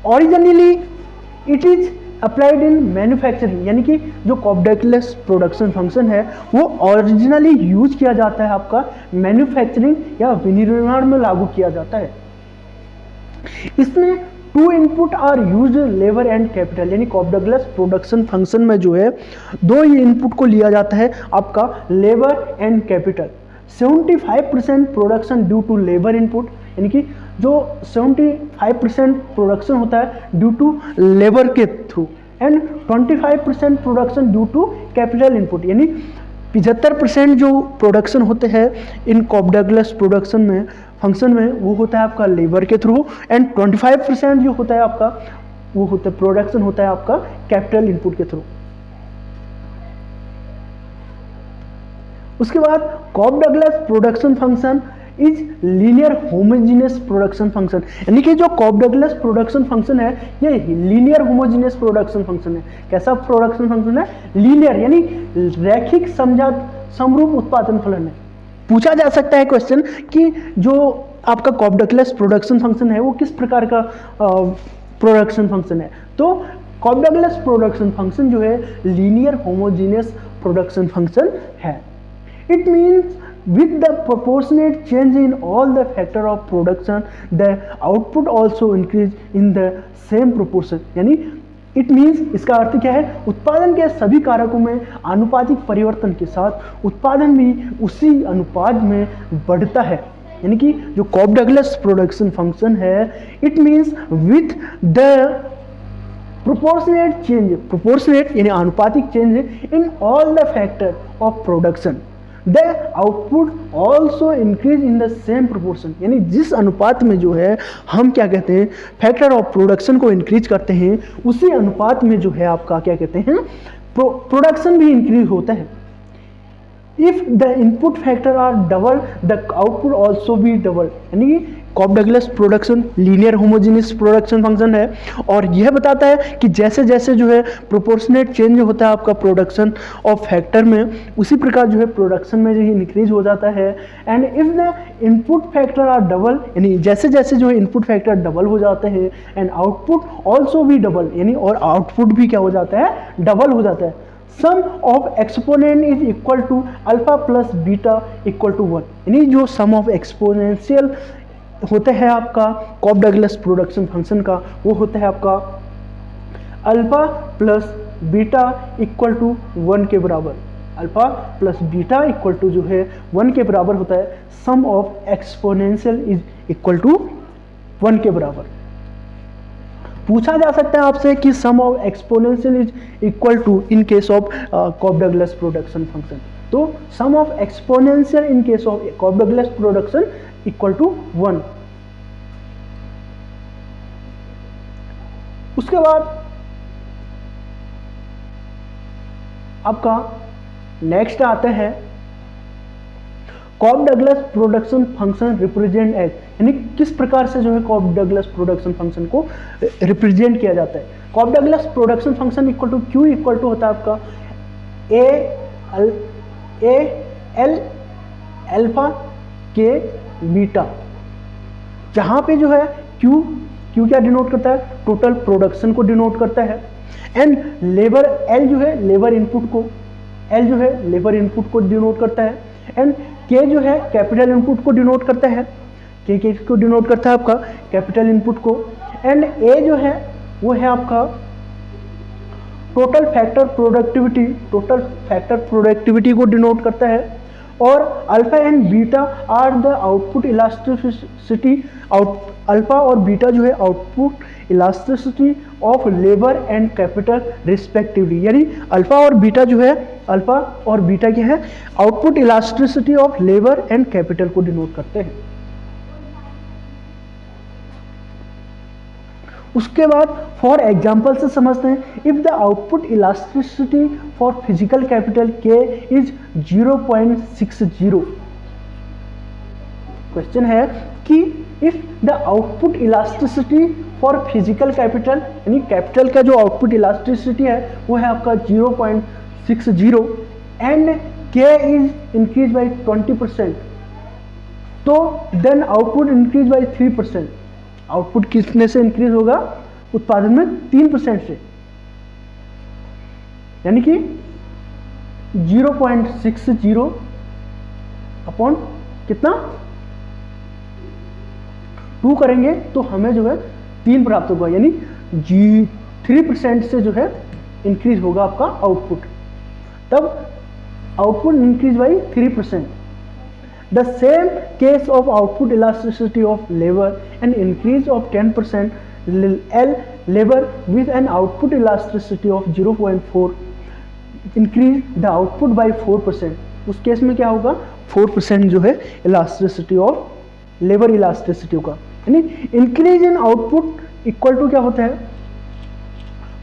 Originally it is applied in manufacturing, यानी कि जो कॉप डगलस प्रोडक्शन फंक्शन है वो ओरिजिनली यूज किया जाता है आपका मैन्युफैक्चरिंग या विनिर्माण में लागू किया जाता है। इसमें two input are used, labour and capital, यानी कॉप डगलस प्रोडक्शन फंक्शन में जो है दो ही इनपुट को लिया जाता है आपका labour and capital. 75% production due to labour input, यानी कि जो 75% प्रोडक्शन होता है ड्यू टू लेबर के through, and 25% production due to capital input, यानी 75% जो प्रोडक्शन होते हैं इन कॉप डगलस प्रोडक्शन में फंक्शन में वो होता है आपका लेबर के थ्रू, एंड 25% जो होता है आपका वो होता है प्रोडक्शन होता है आपका कैपिटल इनपुट के थ्रू। उसके बाद Cobb Douglas production function is linear homogeneous production function, यानी कि जो कॉप डगलस प्रोडक्शन फंक्शन है ये लीनियर होमोजीनियस प्रोडक्शन फंक्शन है। कैसा प्रोडक्शन फंक्शन है, लीनियर, यानी रैखिक समरूप उत्पादन फलन है। पूछा जा सकता है क्वेश्चन कि जो आपका कॉप डगलस प्रोडक्शन फंक्शन है वो किस प्रकार का प्रोडक्शन फंक्शन है? तो कॉप डगलस प्रोडक्शन फंक्शन जो है लीनियर होमोजीनियस प्रोडक्शन फंक्शन है। It means with the proportionate change in all the factor of production the output also increase in the same proportion। यानी इट मीन्स, इसका अर्थ क्या है, उत्पादन के सभी कारकों में आनुपातिक परिवर्तन के साथ उत्पादन भी उसी अनुपात में बढ़ता है। यानी कि जो कॉप डगलस प्रोडक्शन फंक्शन है, it means with the proportionate change, proportionate यानी आनुपातिक change in all the factor of production the output also increase in the same proportion. यानी जिस अनुपात में जो है हम क्या कहते हैं फैक्टर ऑफ प्रोडक्शन को इंक्रीज करते हैं, उसी अनुपात में जो है आपका क्या कहते हैं प्रोडक्शन भी इंक्रीज होता है। If the input factor are double the output also भी डबल। यानी Cobb Douglas production linear homogeneous production function है और यह बताता है कि जैसे जैसे जो है प्रोपोर्शनेट चेंज होता है आपका प्रोडक्शन ऑफ फैक्टर में, उसी प्रकार जो है प्रोडक्शन में जो है इंक्रीज हो जाता है। And if the input factor are double, यानी जैसे जैसे जो है इनपुट फैक्टर डबल हो जाते हैं एंड आउटपुट ऑल्सो भी डबल, यानी और आउटपुट भी क्या हो जाता है डबल हो जाता है। Sum of exponent is equal to alpha plus beta equal to 1। यानी जो सम ऑफ एक्सपोनेंशियल होता है आपका कॉप डगलस प्रोडक्शन फंक्शन का, वो होता है आपका alpha plus beta equal to 1 के बराबर। Alpha plus beta equal to जो है 1 के बराबर होता है। Sum of exponential is equal to 1 के बराबर। पूछा जा सकता है आपसे कि sum of exponential is equal to in case of Cobb Douglas production function. तो sum of exponential in case of Cobb Douglas production equal to 1। उसके बाद आपका नेक्स्ट आता है Cobb Douglas production function represent as. यानी किस प्रकार से जो है कॉप डगलस प्रोडक्शन फंक्शन को रिप्रेजेंट किया जाता है। Cobb Douglas production function equal to Q equal to होता है आपका A L alpha K beta, जहां पे जो है क्यू क्या डिनोट करता है टोटल प्रोडक्शन को डिनोट करता है। एंड लेबर एल जो है लेबर इनपुट को, एल जो है लेबर इनपुट को डिनोट करता है। एंड के जो है कैपिटल इनपुट को डिनोट करता है, के को डिनोट करता है आपका कैपिटल इनपुट को। एंड ए जो है वो है आपका total factor productivity, total factor productivity को डिनोट करता है। और alpha and beta are the output elasticity, alpha और बीटा जो है output elasticity of labour and capital respectively. यानी अल्फा और बीटा जो है, अल्फा और बीटा क्या है output elasticity of labour and capital को डिनोट करते हैं। उसके बाद फॉर एग्जाम्पल से समझते हैं। If the output elasticity for physical capital के इज 0.60, क्वेश्चन है कि if the output elasticity for physical capital, यानी कैपिटल का जो आउटपुट इलास्टिसिटी है वो है आपका 0.60 एंड के इज इंक्रीज बाई 20%, तो then output increase by 3%। Output कितने से इंक्रीज होगा उत्पादन में 3% से, यानी कि 0.60 अपॉन कितना 2 करेंगे तो हमें जो है 3 प्राप्त होगा, यानी 3% से जो है इंक्रीज होगा आपका आउटपुट, तब output increase by 3%। The same case of output elasticity of labor, an increase of 10% L labor with an output elasticity of 0.4 increase the output by 4%। उस केस में क्या होगा 4% जो है इलास्टिसिटी ऑफ लेबर इलास्टिसिटी होगा, यानी increase in output equal to क्या होता है,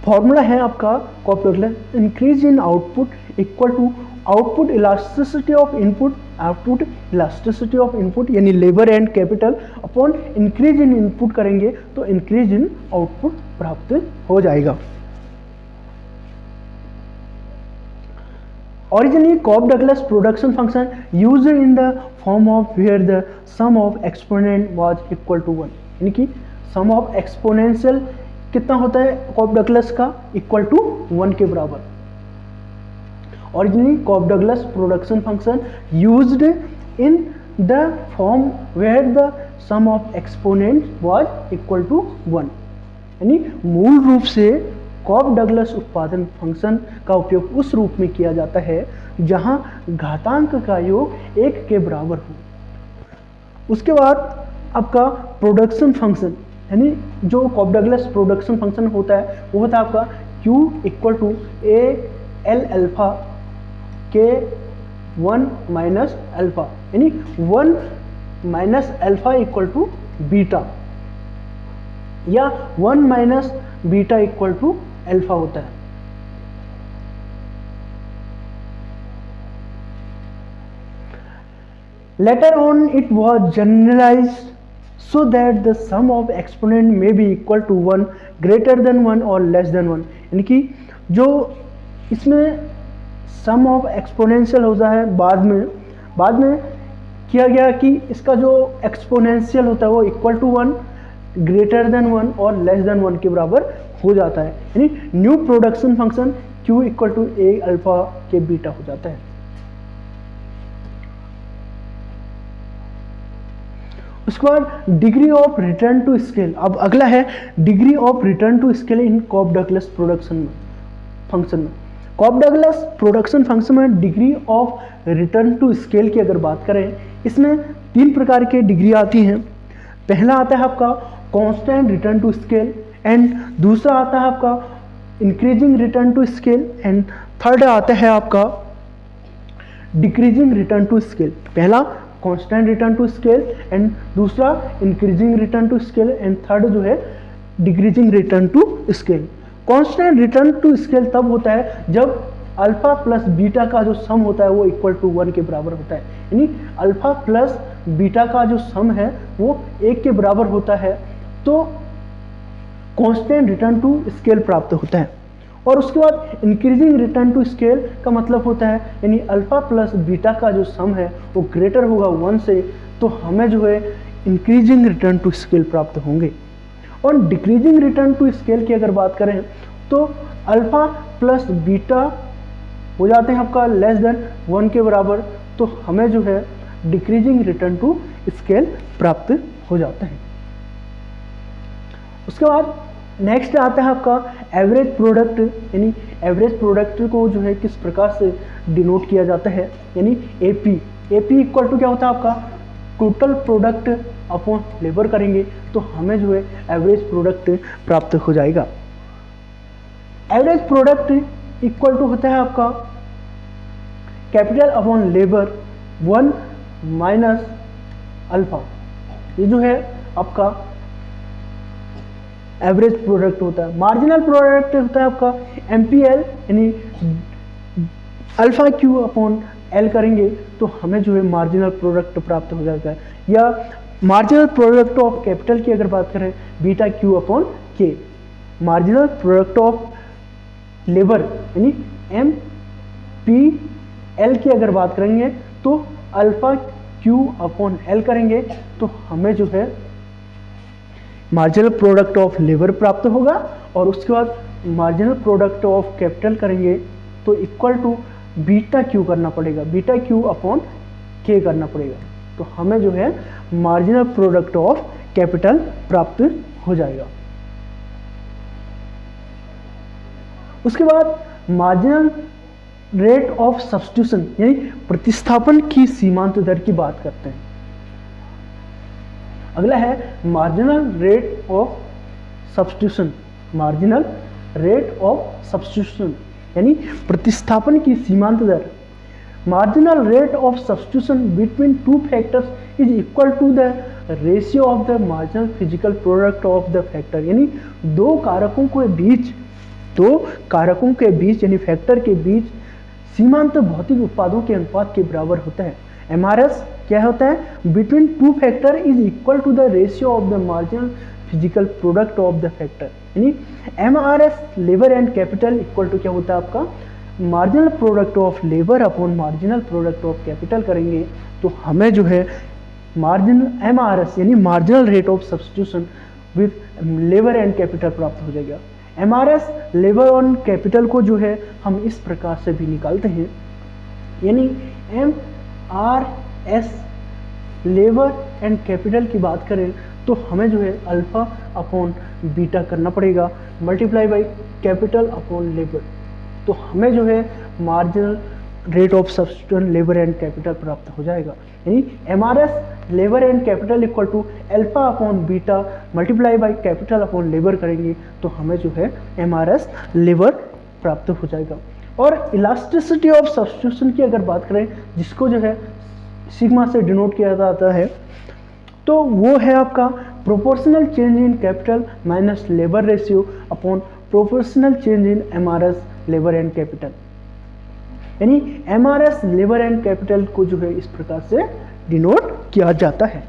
फॉर्मूला है आपका Cobb Douglas, increase in output equal to output elasticity of input, output elasticity of input यानी labour and capital upon increase in input करेंगे तो इंक्रीज इन आउटपुट प्राप्त हो जाएगा। Originally, Cobb-Douglas production function used in the form of where the sum of exponent was equal to 1, यानी कि sum of exponential कितना होता है Cobb-Douglas का, इक्वल टू 1 के बराबर। Originally, Cobb-Douglas production function used in the form where the sum of exponents was equal to 1, यानी मूल रूप से कॉब-डगलस उत्पादन फंक्शन का उपयोग उस रूप में किया जाता है जहां घातांक का योग 1 के बराबर हो। उसके बाद आपका प्रोडक्शन फंक्शन, यानी जो कॉब-डगलस प्रोडक्शन फंक्शन होता है वो होता है आपका Q equal to A L alpha K 1 minus alpha, यानी 1 minus alpha equal to beta, या 1 minus beta equal to alpha होता है। Later on it was generalized so that the sum of exponent may be equal to 1, greater than 1 और less than 1, यानी कि जो इसमें सम of exponential होता है बाद में किया गया कि इसका जो एक्सपोनेंशियल होता है वो इक्वल टू 1, ग्रेटर देन 1 और लेस देन 1 के बराबर हो जाता है, यानी new production function Q equal to A alpha K beta हो जाता है। उसके बाद degree of return to scale. अब अगला है degree of return to scale in Cobb Douglas production function में। कॉब-डगलस प्रोडक्शन फंक्शन में degree of return to scale की अगर बात करें, इसमें 3 प्रकार के डिग्री आती हैं। पहला आता है आपका constant return to scale, and दूसरा आता है आपका increasing return to scale, and third आता है आपका डिक्रीजिंग रिटर्न टू स्केल। पहला constant return to scale, and दूसरा increasing return to scale, and third जो है decreasing return to scale. Constant return to scale तब होता है जब अल्फा प्लस बीटा का जो सम होता है वो इक्वल टू 1 के बराबर होता है, यानी अल्फा प्लस बीटा का जो सम है वो 1 के बराबर होता है तो कांस्टेंट रिटर्न टू स्केल प्राप्त होता है। और उसके बाद इंक्रीजिंग रिटर्न टू स्केल का मतलब होता है यानी अल्फा प्लस बीटा का जो सम है वो ग्रेटर होगा 1 से, तो हमें जो है इंक्रीजिंग रिटर्न टू स्केल प्राप्त होंगे। और डिक्रीजिंग रिटर्न टू स्केल की अगर बात करें तो अल्फा प्लस बीटा हो जाते हैं आपका लेस देन 1 के बराबर, तो हमें जो है डिक्रीजिंग रिटर्न टू स्केल प्राप्त हो जाते हैं। उसके बाद नेक्स्ट आता है आपका एवरेज प्रोडक्ट, यानी एवरेज प्रोडक्ट को जो है किस प्रकार से डिनोट किया जाता है, यानी एपी। एपी इक्वल टू क्या होता है आपका टोटल प्रोडक्ट अपॉन लेबर करेंगे तो हमें जो है एवरेज प्रोडक्ट प्राप्त हो जाएगा। एवरेज प्रोडक्ट इक्वल टू होता है आपका capital upon labour 1 minus alpha, ये जो है आपका एवरेज प्रोडक्ट होता है। मार्जिनल प्रोडक्ट होता है आपका एमपीएल, यानी अल्फा क्यू अपॉन एल करेंगे तो हमें जो है मार्जिनल प्रोडक्ट प्राप्त हो जाता है। या मार्जिनल प्रोडक्ट ऑफ कैपिटल की अगर बात करें बीटा क्यू अपॉन के। मार्जिनल प्रोडक्ट ऑफ लेबर यानी एम पी एल की अगर बात करेंगे तो अल्फा क्यू अपॉन एल करेंगे तो हमें जो है मार्जिनल प्रोडक्ट ऑफ लेबर प्राप्त होगा। और उसके बाद मार्जिनल प्रोडक्ट ऑफ कैपिटल करेंगे तो इक्वल टू बीटा क्यू करना पड़ेगा, बीटा क्यू अपॉन के करना पड़ेगा, तो हमें जो है मार्जिनल प्रोडक्ट ऑफ कैपिटल प्राप्त हो जाएगा। उसके बाद मार्जिनल रेट ऑफ सब्स्टिट्यूशन यानी प्रतिस्थापन की सीमांत दर की बात करते हैं। अगला है marginal rate of substitution. Marginal rate of substitution यानी प्रतिस्थापन की सीमांत दर। Marginal rate of substitution between two factors is equal to the ratio of the marginal physical product of the factor, यानी दो कारकों के बीच यानी फैक्टर के बीच सीमांत भौतिक उत्पादों के अनुपात के बराबर होता है। एमआरएस क्या होता है, between two factor is equal to the ratio of the marginal physical product of the factor, यानी MRS labour and capital equal to क्या होता है आपका marginal product of labour upon marginal product of capital करेंगे तो हमें जो है मार्जिनल MRS यानी marginal rate of substitution with labour and capital प्राप्त हो जाएगा। MRS लेबर ऑन कैपिटल को जो है हम इस प्रकार से भी निकालते हैं, यानी MRS लेबर एंड कैपिटल की बात करें तो हमें जो है अल्फा अपॉन बीटा करना पड़ेगा multiply by capital upon labour, तो हमें जो है marginal rate of substitution labour and capital प्राप्त हो जाएगा। यानी MRS labour and capital equal to alpha upon beta multiply by capital upon labour करेंगे तो हमें जो है MRS लेबर प्राप्त हो जाएगा। और इलास्टिसिटी ऑफ सब्स्टिट्यूशन की अगर बात करें, जिसको जो है सिग्मा से डिनोट किया जाता है, तो वो है आपका proportional change in capital minus labour ratio upon proportional change in MRS labour and capital. यानी MRS लेबर एंड कैपिटल को जो है इस प्रकार से डिनोट किया जाता है।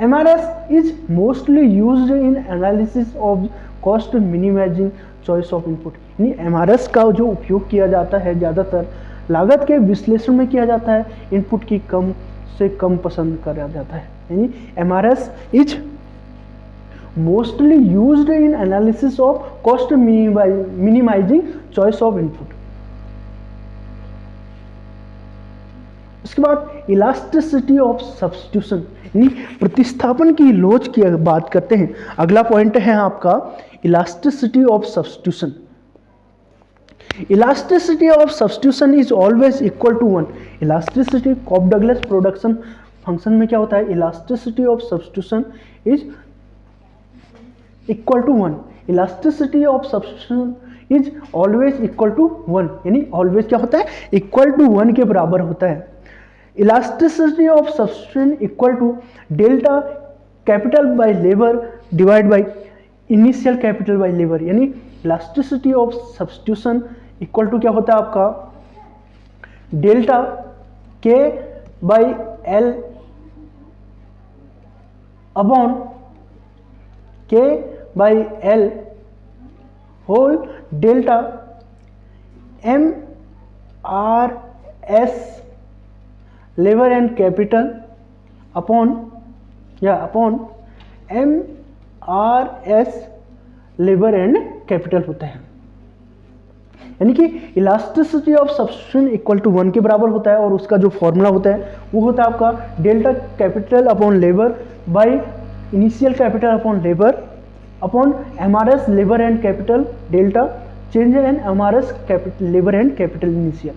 MRS is mostly used in analysis of cost minimising choice of input. यानी MRS का जो उपयोग किया जाता है ज़्यादातर लागत के विश्लेषण में किया जाता है, इनपुट की कम से कम पसंद करा जाता है। यानी MRS is mostly used in analysis of cost minimising choice of input. उसके बाद इलास्टिसिटी ऑफ सब्स्टिट्यूशन यानी प्रतिस्थापन की लोच की बात करते हैं। अगला पॉइंट है आपका elasticity of substitution. Elasticity of substitution is always equal to 1। Elasticity Cobb Douglas production function में क्या होता है, elasticity of substitution is equal to 1। Elasticity of substitution is always equal to 1, यानी ऑलवेज क्या होता है, इक्वल टू 1 के बराबर होता है। Elasticity of substitution equal to delta capital by labour divide by initial capital by labour. यानी elasticity of substitution equal to क्या होता है आपका, delta K by L upon K by L whole delta MRS labour and capital upon MRS labour and capital होता है। यानी कि elasticity of substitution equal to 1 के बराबर होता है और उसका जो फॉर्मूला होता है वो होता है आपका delta capital upon labour by initial capital upon labour upon MRS labour and capital delta change in MRS capital labour and capital initial.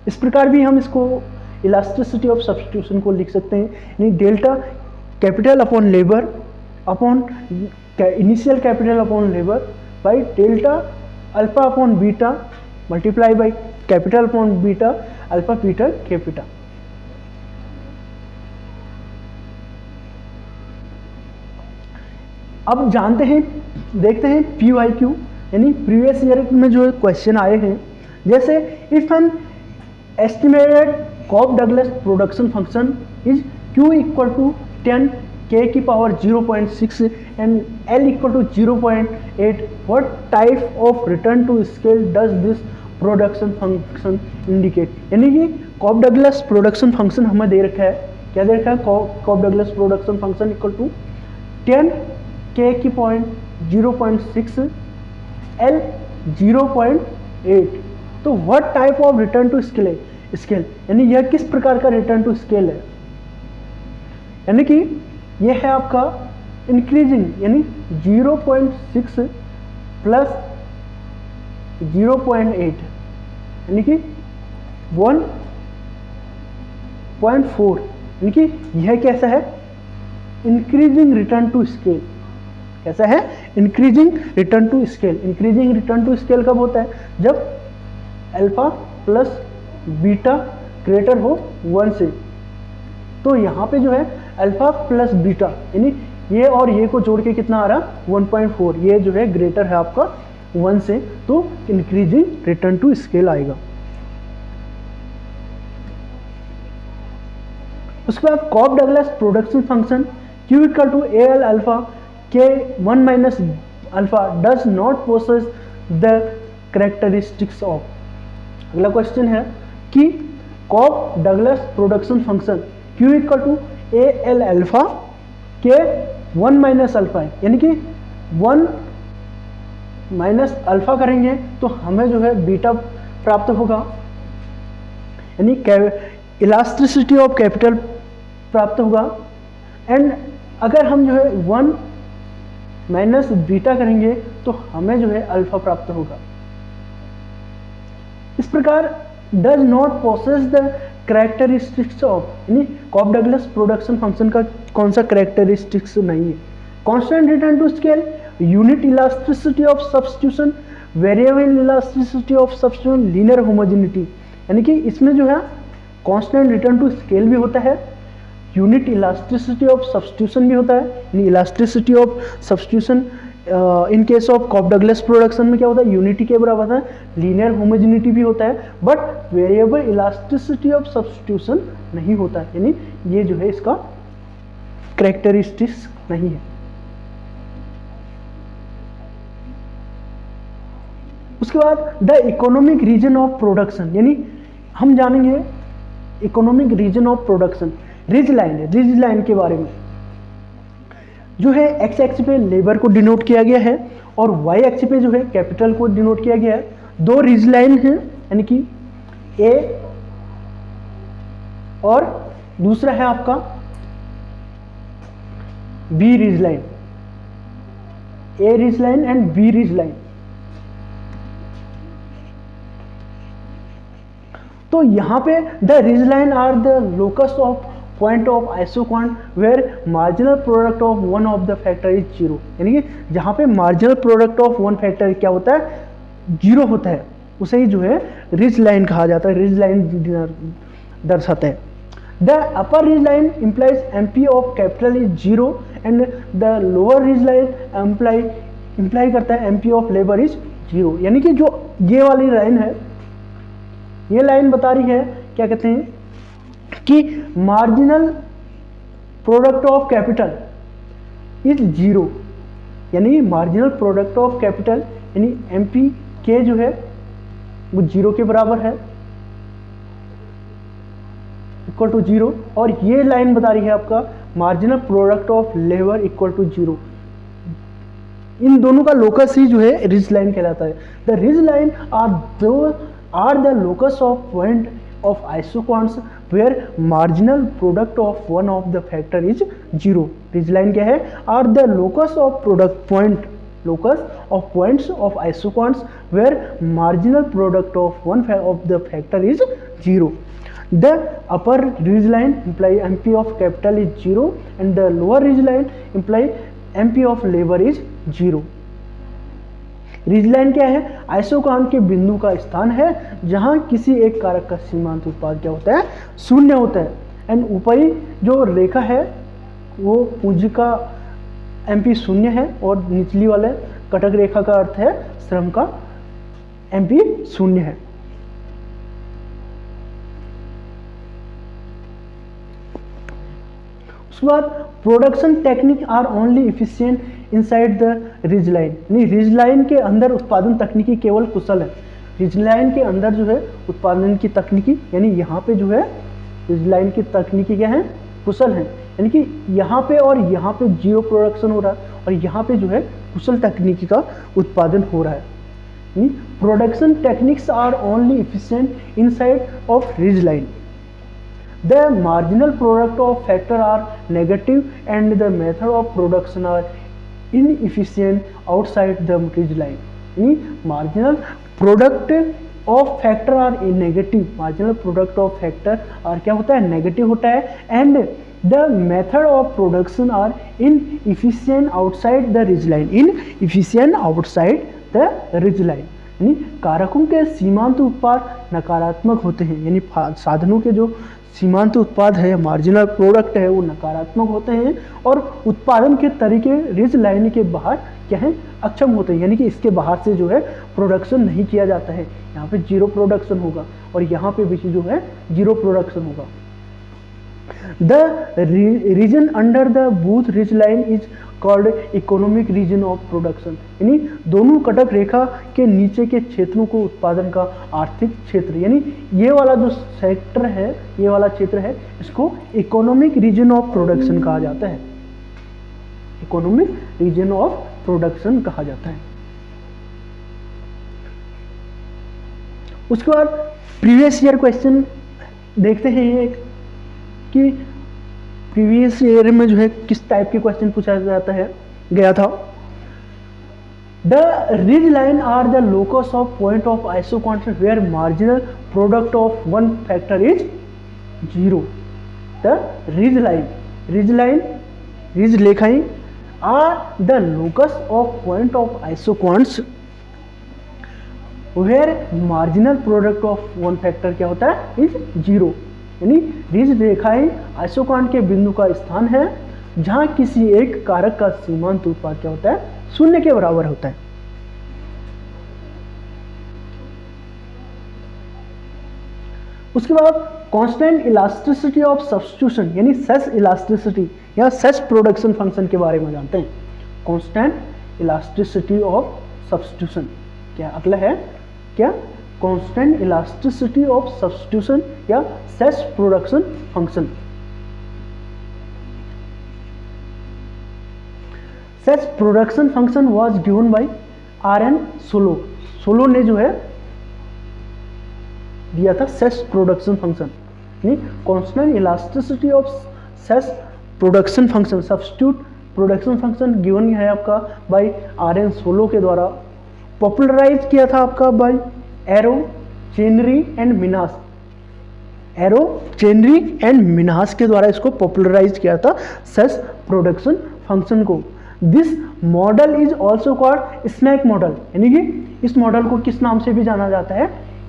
इस प्रकार भी हम इसको इलास्टिसिटी ऑफ सब्स्टिट्यूशन को लिख सकते हैं, यानी delta capital upon labour upon initial capital upon labour by delta alpha upon beta multiply by capital upon beta alpha beta capita. अब जानते हैं, देखते हैं PYQ यानी प्रीवियस ईयर में जो क्वेश्चन आए हैं, जैसे if an estimated Cobb Douglas production function is Q equal to 10 K की power 0.6 and L equal to 0.8, what type of return to scale does this production function indicate. यानी कि Cobb Douglas production function हमें दे रखा है, क्या दे रखा है, Cobb Douglas production function equal to 10 K की पॉइंट 0.6 L 0.8, तो what type of return to scale यानी यह किस प्रकार का रिटर्न टू स्केल है, यानी कि यह है आपका इंक्रीजिंग, यानी 0.6 प्लस 0.8 यानी कि 1.4, यानी कि यह कैसा है, इंक्रीजिंग रिटर्न टू स्केल। कैसा है, increasing return to scale. Increasing return to scale कब होता है, जब अल्फा प्लस बीटा ग्रेटर हो 1 से। तो यहाँ पे जो है अल्फा प्लस बीटा यानी ये और ये को जोड़ के कितना आ रहा, 1.4, ये जो है ग्रेटर है आपका 1 से, तो इंक्रीजिंग रिटर्न टू स्केल आएगा। उसके बाद Cobb Douglas production function Q equal to AL alpha K 1 minus alpha does not possess the characteristics of. अगला क्वेश्चन है कि Cobb Douglas production function Q equal to A L alpha K 1 minus alpha है, यानी कि 1 minus alpha करेंगे तो हमें जो है बीटा प्राप्त होगा, यानी इलास्टिसिटी ऑफ कैपिटल प्राप्त होगा। एंड अगर हम जो है 1 माइनस बीटा करेंगे तो हमें जो है अल्फा प्राप्त होगा। इस प्रकार does not possess the characteristics of, यानी कॉप डगलस प्रोडक्शन फंक्शन का कौन सा कैरेक्टरिस्टिक्स नहीं है। Constant return to scale, unit elasticity of substitution, variable elasticity of substitution, linear homogeneity, यानी कि इसमें जो है कांस्टेंट रिटर्न टू स्केल भी होता है, यूनिट इलास्टिसिटी ऑफ सब्स्टिट्यूशन भी होता है, यानी elasticity of substitution in case of Cobb Douglas production में क्या होता है, यूनिटी के बराबर होता है, लीनियर होमोजेनिटी भी होता है, but variable elasticity of substitution नहीं होता है, यानी ये जो है इसका कैरेक्टरिस्टिक्स नहीं है। उसके बाद the economic region of production, यानी हम जानेंगे economic region of production. Ridge line है, रिज लाइन के बारे में जो है एक्स एक्स पे लेबर को डिनोट किया गया है और वाई एक्स पे जो है कैपिटल को डिनोट किया गया है। दो रिज लाइन है, यानी कि ए और दूसरा है आपका B ridge line, A ridge line and B ridge line. तो यहां पे the ridge line are the locus of point of isoquant where marginal product of one of the factor is zero, यानी कि जहां पे marginal product of one factor क्या होता है, जीरो होता है, उसे ही जो है रिज लाइन कहा जाता है, रिज लाइन दर्शाता है। The upper ridge line implies MP of capital is zero and the lower ridge line imply करता है MP of labour is zero, यानी कि जो ये वाली लाइन है, ये लाइन बता रही है क्या कहते हैं कि marginal product of capital is zero, यानी मार्जिनल प्रोडक्ट ऑफ कैपिटल यानी एमपी के जो है वो जीरो के बराबर है, इक्वल टू जीरो। और ये लाइन बता रही है आपका marginal product of labour equal to zero. इन दोनों का लोकस ही जो है रिज लाइन कहलाता है। The ridge line are the locus of point of isoquants where marginal product of one of the factor is zero. Ridge line क्या है, are the locus of points of isoquants where marginal product of one of the factor is zero. The upper ridge line imply MP of capital is zero and the lower ridge line imply MP of labor is zero. Ridge line क्या है, isoquant के बिंदु का स्थान है जहां किसी एक कारक का सीमांत उत्पाद क्या होता है, शून्य होता है। एंड ऊपरी जो रेखा है वो पूंजी का एमपी शून्य है और निचली वाले कटक रेखा का अर्थ है श्रम का एमपी शून्य है। उसके बाद production technique are only efficient inside the ridge line, यानी रिज लाइन के अंदर उत्पादन तकनीकी केवल कुशल है। रिज लाइन के अंदर जो है उत्पादन की तकनीकी, यानी यहाँ पे जो है रिज लाइन की तकनीकी क्या है, कुशल है, यानी कि यहाँ पे और यहाँ पे जीरो प्रोडक्शन हो रहा है और यहाँ पे जो है कुशल तकनीकी का उत्पादन हो रहा है। यानी production techniques are only efficient inside of ridge line. The marginal product of factor are negative and the method of production are inefficient outside the ridge line. यानी marginal product of factor are negative, marginal product of factor are क्या होता है, negative होता है, and the method of production are inefficient outside the ridge line, inefficient outside the ridge line. यानी कारकों के सीमांत उत्पाद नकारात्मक होते हैं, यानी साधनों के जो सीमांत उत्पाद है, मार्जिनल प्रोडक्ट है, वो नकारात्मक होते हैं और उत्पादन के तरीके रिज लाइन के बाहर क्या है, अक्षम होते हैं, यानी कि इसके बाहर से जो है प्रोडक्शन नहीं किया जाता है। यहाँ पे जीरो प्रोडक्शन होगा और यहाँ पे भी जो है जीरो प्रोडक्शन होगा। The region under the both ridge line is called economic region of production, यानी दोनों कटक रेखा के नीचे के क्षेत्रों को उत्पादन का आर्थिक क्षेत्र, यानी ये वाला जो सेक्टर है, ये वाला क्षेत्र है, इसको इकोनॉमिक रीजन ऑफ प्रोडक्शन कहा जाता है। इकोनॉमिक रीजन ऑफ प्रोडक्शन कहा जाता है। उसके बाद प्रीवियस ईयर क्वेश्चन देखते हैं एक कि प्रीवियस ईयर में जो है किस टाइप के क्वेश्चन पूछा जाता है गया था। The ridge line are the locus of point of isoquant where marginal product of one factor is 0। The ridge line ridge रेखाएं are the locus of point of isoquants where marginal product of one factor क्या होता है is 0, यानी ridge रेखाएं isoquant के बिंदु का स्थान है जहां किसी एक कारक का सीमांत उत्पाद क्या होता है 0 के बराबर होता है। उसके बाद कांस्टेंट इलास्टिसिटी ऑफ सब्स्टिट्यूशन, यानी सेस इलास्टिसिटी या सेस प्रोडक्शन फंक्शन के बारे में जानते हैं। कांस्टेंट इलास्टिसिटी ऑफ सब्स्टिट्यूशन क्या अगला है क्या कांस्टेंट इलास्टिसिटी ऑफ सब्स्टिट्यूशन या CES production function. CES production function was given by R N. Solow ने जो है दिया था सेस प्रोडक्शन फंक्शन, यानी constant elasticity of CES production function substitute production function given है आपका बाय आर.एन. सोलो के द्वारा। पॉपुलराइज किया था आपका by Arrow, Chenery and Minhas. Arrow, Chenery and Minhas के द्वारा इसको पॉपुलराइज किया था सेस प्रोडक्शन फंक्शन को। This model is also called SMAC model, यानी कि इस मॉडल को किस नाम से भी जाना जाता है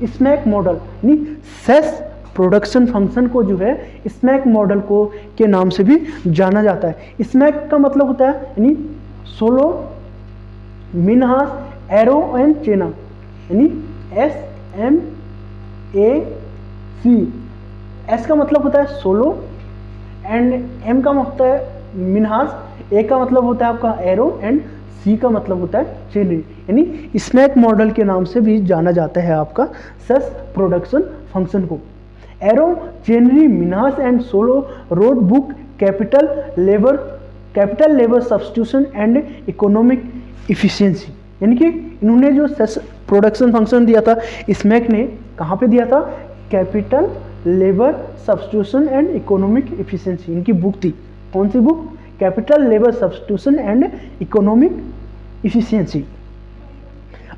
स्नैक मॉडल, यानी सेस प्रोडक्शन फंक्शन को जो है स्नैक मॉडल को के नाम से भी जाना जाता है। स्नैक का मतलब होता है यानी सोलो, मिनहास, एरो एंड चेना, यानी SMAC। एस का मतलब होता है सोलो एंड एम का होता है मिनहास, ए का मतलब होता है आपका एरो एंड सी का मतलब होता है चेनरी, यानी स्नैक मॉडल के नाम से भी जाना जाता है आपका सेस प्रोडक्शन फंक्शन को। Arrow, Chenery, Minhas and Solow wrote book capital labour substitution and economic efficiency, यानी कि इन्होंने जो सेस प्रोडक्शन फंक्शन दिया था स्मैक ने कहाँ पे दिया था capital labour substitution and economic efficiency, इनकी बुक थी। कौन सी book? Capital labour substitution and economic efficiency.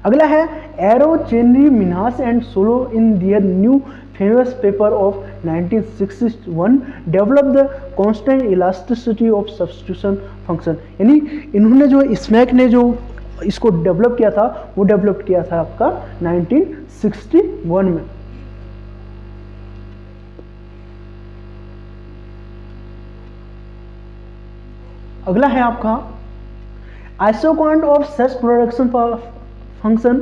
अगला है Arrow, Chenery, Minhas and Solow in their new famous paper of 1961 develop the constant elasticity of substitution function, यानी इन्होंने जो smack ने जो इसको डेवलप किया था वो डेवलप किया था आपका 1961 में। अगला है आपका isoquant of CES production function.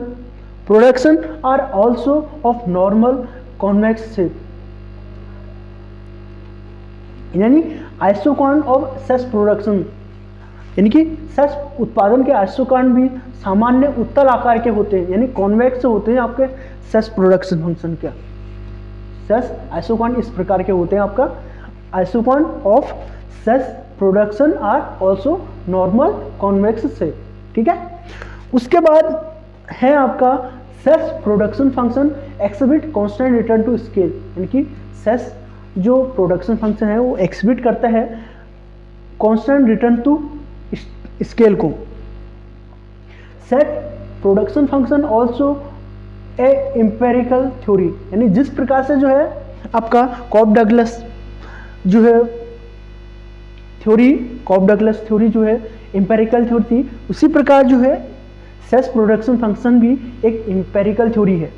Production are also of normal convex shape, यानी आइसोकॉन्ट ऑफ सेस प्रोडक्शन, यानी कि सेस उत्पादन के आइसोकॉन्ट भी सामान्य उत्तल आकार के होते हैं, यानी कॉन्वेक्स होते हैं आपके सेस प्रोडक्शन फंक्शन के। सेस आइसोकॉन्ट इस प्रकार के होते हैं आपका। Isoquant of CES production are also normal convex shape, ठीक है। उसके बाद है आपका CES production function exhibit constant return to scale, यानी कि सेस जो प्रोडक्शन फंक्शन है वो एक्सहिबिट करता है कांस्टेंट रिटर्न टू स्केल को। Set production function also a empirical theory, यानी जिस प्रकार से जो है आपका कॉप डगलस जो है थ्योरी, कॉप डगलस थ्योरी जो है एम्पेरिकल थ्योरी थी, उसी प्रकार जो है सेस प्रोडक्शन फंक्शन भी एक एम्पेरिकल थ्योरी है।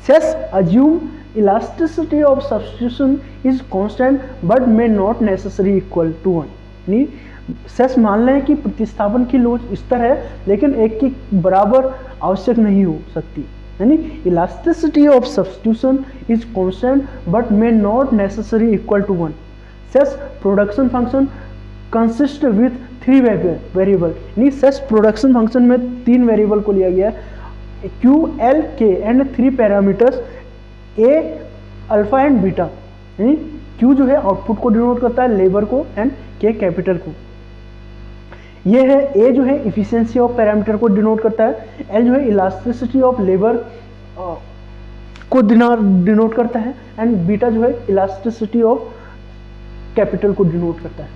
CES assume elasticity of substitution is constant but may not necessary equal to 1, यानी सेस मान लें कि प्रतिस्थापन की लोच स्तर है लेकिन एक के बराबर आवश्यक नहीं हो सकती, यानी elasticity of substitution is constant but may not necessary equal to 1। CES production function consist with 3 variable, यानी सेस प्रोडक्शन फंक्शन में 3 वेरिएबल को लिया गया है, Q L K and 3 parameters A alpha and beta, यानी क्यू जो है output को डिनोट करता है, लेबर को, एंड के कैपिटल को। ये है ए जो है इफिशियंसी ऑफ पैरामीटर को डिनोट करता है, एल जो है इलास्टिसिटी ऑफ लेबर को डिनोट करता है, एंड बीटा जो है इलास्टिसिटी ऑफ कैपिटल को डिनोट करता है।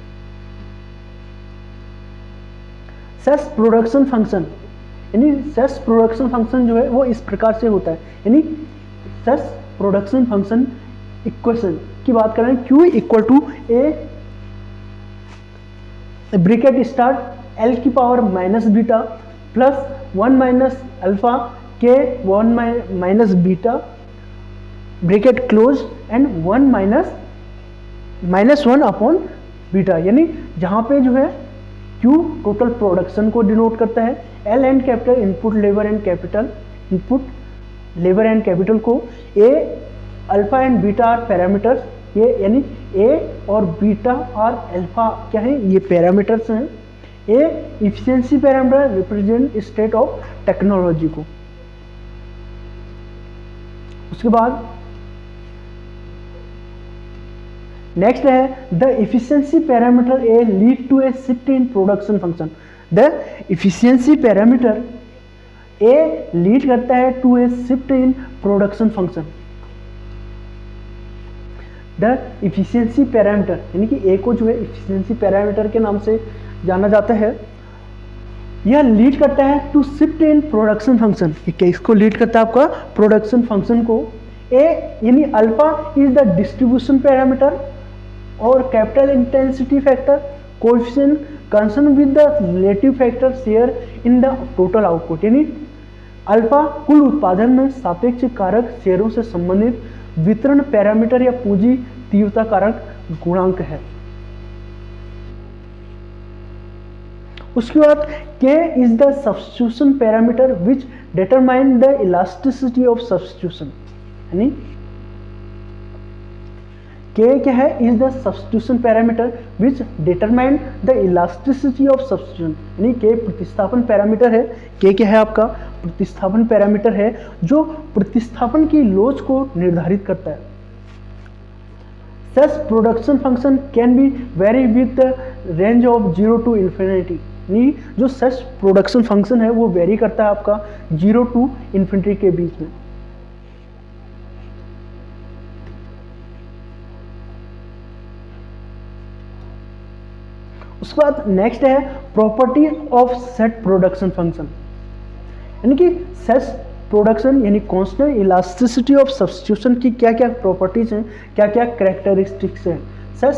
सेस प्रोडक्शन फंक्शन, यानी सेस प्रोडक्शन फंक्शन जो है वो इस प्रकार से होता है, यानी सेस प्रोडक्शन फंक्शन इक्वेशन की बात करें, Q equal to A bracket start L की power minus beta plus 1 minus alpha K 1 minus beta bracket close and 1 minus 1 upon beta, यानी जहाँ पे जो है Q टोटल प्रोडक्शन को डिनोट करता है, L and capital input labour and capital, input labour and capital को, A alpha and beta are parameters, ये यानी A और बीटा और अल्फा क्या है, ये पैरामीटर्स हैं। A efficiency parameter represent state of technology को। उसके बाद नेक्स्ट है the efficiency parameter A lead to a shift in production function. The efficiency parameter A lead करता है to a shift in production function. The efficiency parameter, यानी कि ए को जो है इफिशिएंसी पैरामीटर के नाम से जाना जाता है, यह लीड करता है to shift in production function. इसको लीड करता है आपका प्रोडक्शन फंक्शन को। ए यानी alpha is the distribution parameter और capital intensity factor coefficient concern with the relative factor share in the total output, यानी अल्फा कुल उत्पादन में सापेक्ष कारक शेयरों से संबंधित वितरण पैरामीटर या पूंजी तीव्रता कारक गुणांक है। उसके बाद K is the substitution parameter which determine the elasticity of substitution, यानी K क्या है, is the substitution parameter which determine the elasticity of substitution, यानी K प्रतिस्थापन पैरामीटर है। K क्या है आपका प्रतिस्थापन पैरामीटर है जो प्रतिस्थापन की लोच को निर्धारित करता है। Such production function can be very with the range of 0 to infinity, यानी जो सच प्रोडक्शन फंक्शन है वो वेरी करता है आपका 0 टू इन्फिनिटी के बीच में। उसके बाद नेक्स्ट है property of set production function, यानी कि सेट प्रोडक्शन यानी कांस्टेंट इलास्टिसिटी ऑफ सब्स्टिट्यूशन की क्या क्या प्रॉपर्टीज हैं, क्या क्या कैरेक्टरिस्टिक्स हैं। Set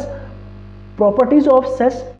properties of set